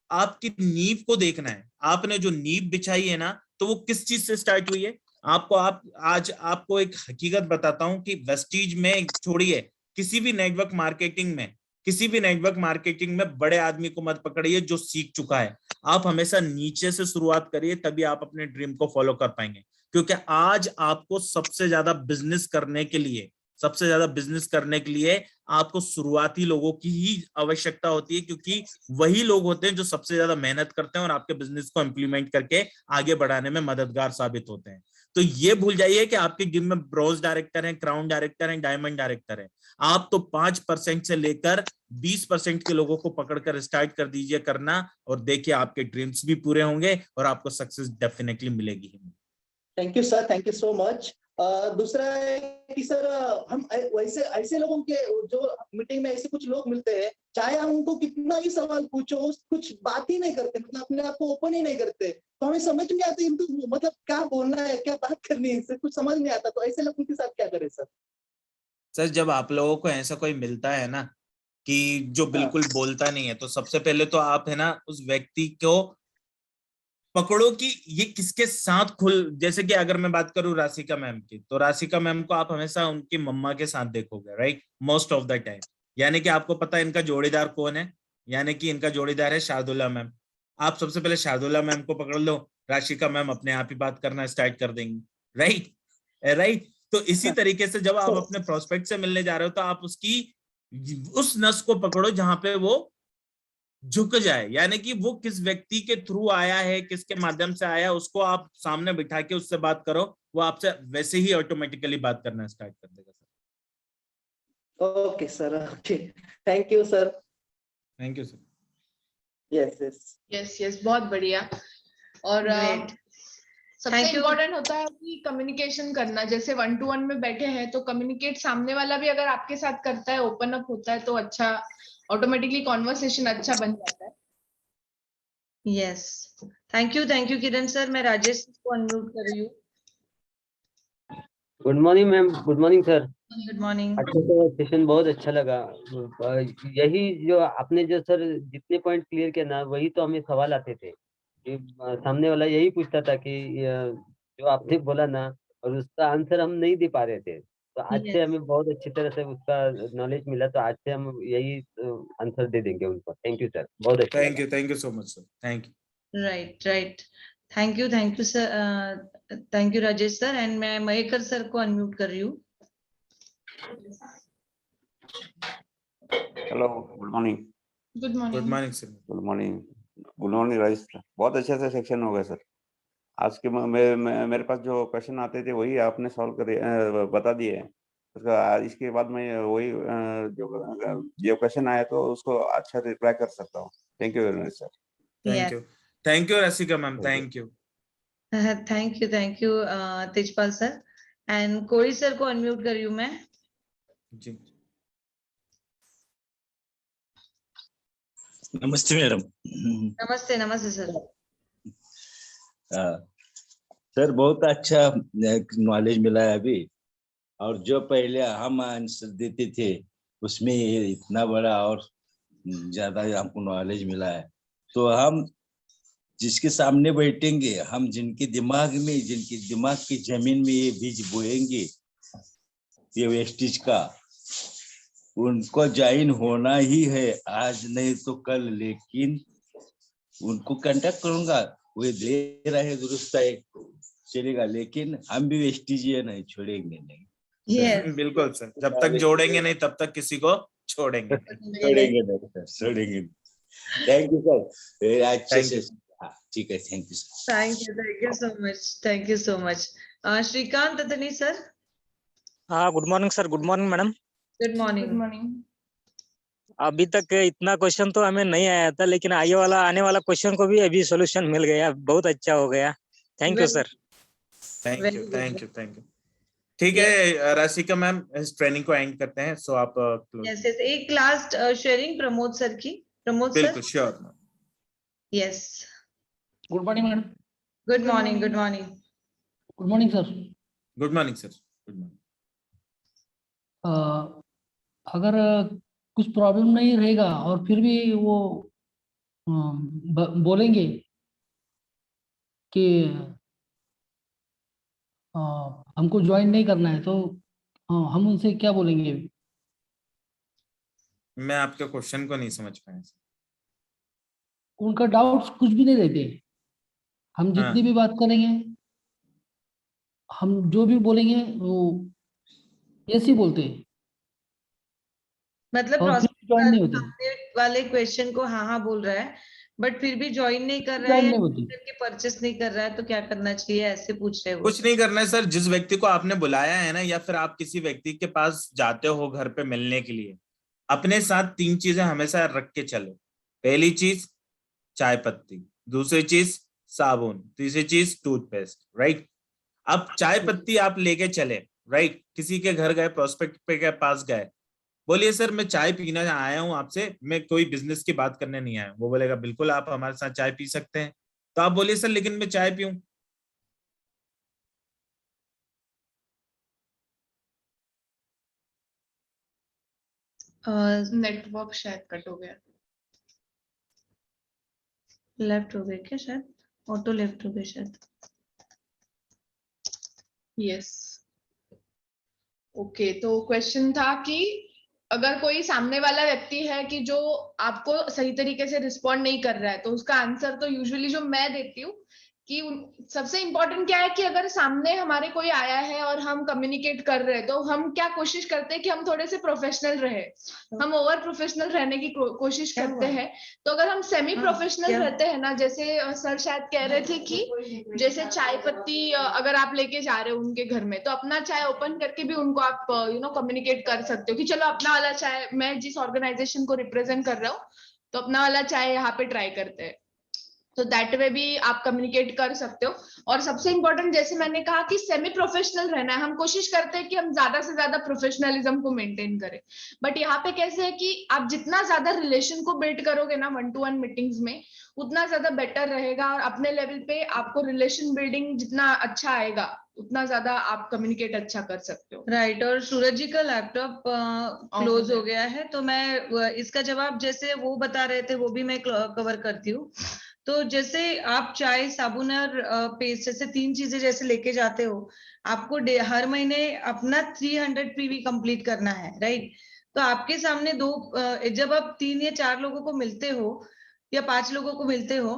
आपकी नींव को देखना है। आपने जो नींव बिछाई है ना, तो वो किस चीज से स्टार्ट हुई है? आज आपको एक हकीकत बताता हूं कि वेस्टीज में छोड़िए, किसी भी नेटवर्क मार्केटिंग में बड़े आदमी को मत पकड़िए जो सीख चुका है। आप हमेशा नीचे से शुरुआत करिए, तभी आप अपने ड्रीम को फॉलो कर पाएंगे। क्योंकि आज आपको सबसे ज्यादा बिजनेस करने के लिए, सबसे ज्यादा बिजनेस करने के लिए आपको शुरुआती लोगों की ही आवश्यकता होती है, क्योंकि वही लोग होते हैं जो सबसे ज्यादा मेहनत करते हैं और आपके बिजनेस को इम्प्लीमेंट करके आगे बढ़ाने में मददगार साबित होते हैं। तो ये भूल जाइए कि आपके टीम में ब्रोंज डायरेक्टर हैं, क्राउन डायरेक्टर हैं, डायमंड डायरेक्टर हैं। आप तो 5% से लेकर 20% के लोगों को पकड़कर स्टार्ट कर दीजिए करना, और देखिए आपके ड्रीम्स भी पूरे होंगे और आपको सक्सेस डेफिनेटली मिलेगी ही। Thank you sir, thank you so much. दूसरा है कि सर हम वैसे ऐसे लोगों के जो मीटिंग में ऐसे कुछ लोग मिलते हैं, चाहे हम उनको कितना ही सवाल पूछो, कुछ बात ही नहीं करते, मतलब अपने आप को ओपन ही नहीं करते, तो हमें समझ नहीं आता इनको मतलब क्या बोलना है, क्या बात करनी है, इससे कुछ समझ नहीं आता। तो ऐसे लोगों के साथ क्या करें सर? सर जब आप लोगों को ऐसा कोई मिलता है ना कि जो बिल्कुल बोलता नहीं है, तो सबसे पहले तो आप है ना उस व्यक्ति को पकड़ो कि ये किसके साथ जैसे कि अगर मैं बात करूं राशिका मैम की, तो राशिका मैम को आप हमेशा उनकी मम्मा के साथ देखोगे, right, most of the time. यानी कि आपको पता है इनका जोड़ीदार कौन है, यानी कि इनका जोड़ीदार है शार्दुला मैम। आप सबसे पहले शार्दुला मैम को पकड़ लो, राशिका मैम अपने आप ही बात करना स्टार्ट कर देंगी, राइट राइट। तो इसी तरीके से जब आप अपने प्रोस्पेक्ट से मिलने जा रहे हो, तो आप उस नस को पकड़ो जहां पे वो झुक जाए, यानी कि वो किस व्यक्ति के थ्रू आया है, किसके माध्यम से आया, उसको आप सामने बिठा के उससे बात करो, वो आपसे वैसे ही ऑटोमेटिकली बात करना स्टार्ट कर देगा sir. Okay sir, okay, thank you sir. Thank you sir. Yes yes yes yes, बहुत बढ़िया। और Great. सबसे Thank you. इम्पोर्टेंट होता है कि कम्युनिकेशन करना। जैसे 1-to-1 में बैठे हैं तो कम्युनिकेट सामने वाला भी अगर आपके साथ करता है, ओपन अप होता है, तो अच्छा ऑटोमेटिकली कॉन्वर्सेशन अच्छा बन जाता है। Yes, thank you Kiran sir. मैं राजेश को अनम्यूट कर रही हूँ। Good morning ma'am. Good morning sir. Good morning. अच्छा सर, सेशन बहुत अच्छा लगा। यही जो आपने जो सर जितने पॉइंट क्लियर किया ना, वही तो हमें सवाल आते थे कि सामने वाला यही पूछता था कि जो आपने बोला ना, और उसका आंसर हम नहीं दे पा रहे थे। तो आज से हमें बहुत अच्छी तरह से उसका नॉलेज मिला, तो आज से हम यही आंसर दे देंगे उनको। थैंक यू सर, बहुत अच्छा लगा। Thank you so much sir, thank you. Right, thank you sir, thank you Rajesh sir. And मैं महेकर सर को अनम्यूट कर रही हूँ। Hello, good morning. Good morning. Good morning sir. Good morning. Good morning rice. बहुत अच्छा सा सेक्शन हो गया सर। आज के मेरे पास जो क्वेश्चन आते थे वही आपने सॉल्व कर बता दिए हैं। इसके बाद मैं वही जो क्वेश्चन आया तो उसको अच्छा रिप्लाई कर सकता हूँ। Thank you very much sir. Thank you Rashika ma'am, thank you. Thank you Tejpal sir. And Kori sir को अनम्यूट कर रही हूँ मैं। जी नमस्ते मैडम। नमस्ते सर। सर बहुत अच्छा नॉलेज मिला है अभी, और जो पहले हम आंसर देते थे उसमें ये इतना बड़ा और ज्यादा हमको नॉलेज मिला है। तो हम जिसके सामने बैठेंगे, हम जिनके दिमाग की जमीन में ये बीज बोएंगे ये वेस्टेज का, उनको ज्वाइन होना ही है, आज नहीं तो कल। लेकिन उनको कांटेक्ट करूंगा, वे दे रहे हैं दुरुस्त है चलेगा, लेकिन हम भी वेस्टेज नहीं छोड़ेंगे नहीं। Yes. बिल्कुल सर, जब तक जोड़ेंगे नहीं तब तक किसी को छोड़ेंगे छोड़ेंगे छोड़ेंगे। थैंक यू सर, अच्छे से। ठीक है, thank you sir. Thank you so much. Srikanth Atni sir. हाँ, good morning sir. Good morning madam. Good morning. अभी तक इतना क्वेश्चन तो हमें नहीं आया था, लेकिन आने वाला क्वेश्चन को भी अभी सॉल्यूशन मिल गया, बहुत अच्छा हो गया। Thank you sir. Thank you. ठीक है राशिका मैम, इस ट्रेनिंग को एंड करते हैं। सो आप यस एक लास्ट शेयरिंग प्रमोद सर की। प्रमोद सर। बिल्कुल sure ma'am. Yes. Good morning madam. Good morning. Good morning sir. Good morning sir. Good morning. अगर कुछ प्रॉब्लम नहीं रहेगा और फिर भी वो बोलेंगे कि हमको ज्वाइन नहीं करना है, तो हम उनसे क्या बोलेंगे? मैं आपके क्वेश्चन को नहीं समझ पाया। उनका डाउट्स कुछ भी नहीं रहते। हम जितनी भी बात करेंगे, हम जो भी बोलेंगे वो यस ही बोलते हैं मतलब और फिर ज्वाइन नहीं होते, सामने वाले क्वेश्चन को हाँ बोल रहा है बट फिर भी ज्वाइन नहीं कर रहा ज्वाइन है नहीं होते। या परचेस नहीं कर रहा है, तो क्या करना चाहिए, ऐसे पूछ रहे हैं वो। कुछ नहीं करना है सर, जिस व्यक्ति को आपने बुलाया है ना, या फिर आप किसी व्यक्ति के पास जाते हो घर पे मिलने के लिए, अपने साथ 3 चीजें हमेशा रख के चलो। पहली चीज चाय पत्ती, दूसरी चीज साबुन, तीसरी चीज टूथपेस्ट, राइट। अब चाय पत्ती आप लेके चले, राइट, किसी के घर गए, प्रोस्पेक्ट पे के पास गए, बोलिए सर मैं चाय पीना आया हूँ आपसे, मैं कोई बिजनेस की बात करने नहीं आया हूँ। वो बोलेगा बिल्कुल आप हमारे साथ चाय पी सकते हैं। तो आप बोलिए सर लेकिन मैं चाय पीऊं। नेटवर्क शायद कट हो गया, लेफ्ट हो गए क्या, शायद ऑटो लेफ्ट हो गए शायद। Yes okay. तो क्वेश्चन था कि अगर कोई सामने वाला व्यक्ति है कि जो आपको सही तरीके से रिस्पॉन्ड नहीं कर रहा है, तो उसका आंसर तो यूजुअली जो मैं देती हूँ कि सबसे इम्पोर्टेंट क्या है कि अगर सामने हमारे कोई आया है और हम कम्युनिकेट कर रहे हैं, तो हम क्या कोशिश करते हैं कि हम थोड़े से प्रोफेशनल रहे, हम ओवर प्रोफेशनल रहने की कोशिश करते हैं। तो अगर हम सेमी प्रोफेशनल रहते हैं ना, जैसे सर शायद कह रहे थे कि जैसे चाय पत्ती अगर आप लेके जा रहे हो उनके घर में, तो अपना चाय ओपन करके भी उनको आप कम्युनिकेट कर सकते हो कि चलो अपना वाला चाय, मैं जिस ऑर्गेनाइजेशन को रिप्रेजेंट कर रहा हूँ तो अपना वाला चाय यहाँ पे ट्राई करते हैं। तो दैट वे भी आप कम्युनिकेट कर सकते हो। और सबसे इंपॉर्टेंट जैसे मैंने कहा कि सेमी प्रोफेशनल रहना है, हम कोशिश करते हैं कि हम ज्यादा से ज्यादा प्रोफेशनलिज्म को मेंटेन करें। बट यहाँ पे कैसे है कि आप जितना ज्यादा रिलेशन को बिल्ड करोगे ना 1-to-1 मीटिंग्स में, उतना ज्यादा बेटर रहेगा। और अपने लेवल पे आपको रिलेशन बिल्डिंग जितना अच्छा आएगा, उतना ज्यादा आप कम्युनिकेट अच्छा कर सकते हो। राइट। और सूरज जी का लैपटॉप क्लोज हो गया है, तो मैं इसका जवाब जैसे वो बता रहे थे वो भी मैं कवर करती हूँ। तो जैसे आप चाय, साबुन और पेस्ट जैसे 3 चीजें जैसे लेके जाते हो, आपको हर महीने अपना 300 पीवी कंप्लीट करना है, राइट। तो आपके सामने जब आप 3 या 4 लोगों को मिलते हो या 5 लोगों को मिलते हो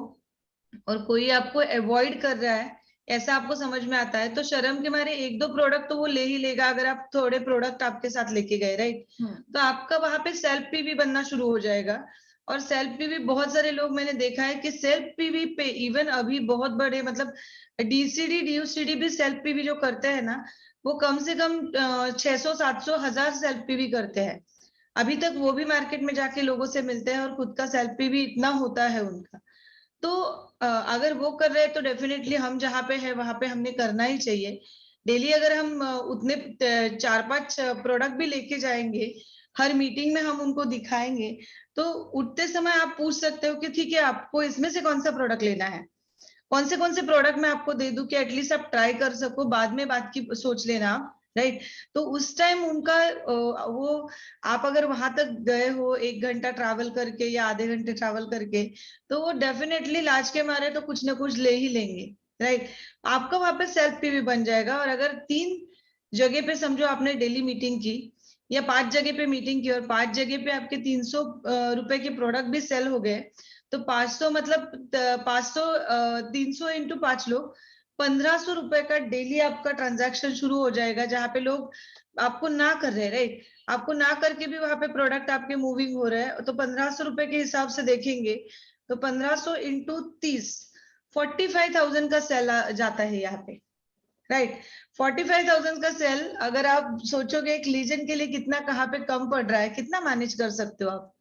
और कोई आपको अवॉइड कर रहा है, ऐसा आपको समझ में आता है, तो शर्म के मारे 1-2 प्रोडक्ट तो वो ले ही लेगा अगर आप थोड़े प्रोडक्ट आपके साथ लेके गए, राइट। तो आपका वहां पे सेल्फ पीवी बनना शुरू हो जाएगा। और सेल्फ पीवी बहुत सारे लोग मैंने देखा है कि सेल्फ पीवी पे इवन अभी बहुत बड़े मतलब डीसीडी डीयूसीडी भी सेल्फ पीवी जो करते हैं ना, वो कम से कम 600 700 1000 सेल्फ पीवी करते हैं। अभी तक वो भी मार्केट में जाके लोगों से मिलते हैं और खुद का सेल्फ पीवी इतना होता है उनका। तो अगर वो कर रहे हैं तो डेफिनेटली हम जहाँ पे है वहां पे हमने करना ही चाहिए। डेली अगर हम उतने 4-5 प्रोडक्ट भी लेके जाएंगे, हर मीटिंग में हम उनको दिखाएंगे, तो उठते समय आप पूछ सकते हो कि ठीक है आपको इसमें से कौन सा प्रोडक्ट लेना है, कौन से प्रोडक्ट मैं आपको दे दूं कि एटलीस्ट आप ट्राई कर सको, बाद में बात की सोच लेना आप, राइट। तो उस टाइम उनका वो, आप अगर वहां तक गए हो 1 घंटा ट्रैवल करके या आधे घंटे ट्रैवल करके, तो वो डेफिनेटली लाज के मारे तो कुछ ना कुछ ले ही लेंगे, राइट। आपका वहां पे सेल्फ पीवी बन जाएगा। और अगर 3 जगह पे समझो आपने डेली मीटिंग की या 5 जगह पे मीटिंग की और 5 जगह पे आपके 300 रुपए के प्रोडक्ट भी सेल हो गए, तो 500 मतलब 500 300 इंटू 5 लोग 1500 रुपए का डेली आपका ट्रांजैक्शन शुरू हो जाएगा, जहां पे लोग आपको ना कर रहे, राइट। आपको ना करके भी वहां पे प्रोडक्ट आपके मूविंग हो रहे हैं, तो 1500 रुपए के हिसाब से देखेंगे तो 1500 इंटू 30 45,000 का सेल जाता है यहाँ पे, राइट। 45,000 का सेल अगर आप सोचोगे एक लीजन के लिए कितना कहाँ पे कम पड़ रहा है, कितना मैनेज कर सकते हो आप।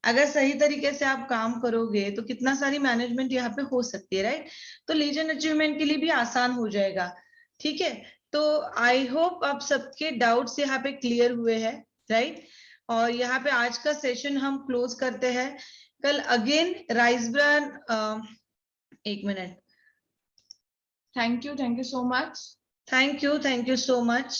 अगर सही तरीके से आप काम करोगे तो कितना सारी मैनेजमेंट यहाँ पे हो सकती है, राइट। तो लीजन अचीवमेंट के लिए भी आसान हो जाएगा, ठीक है। तो आई होप आप सबके डाउट्स यहाँ पे क्लियर हुए हैं, राइट। और यहाँ पे आज का सेशन हम क्लोज करते हैं। कल again rice brand, 1 minute, thank you so much, thank you so much.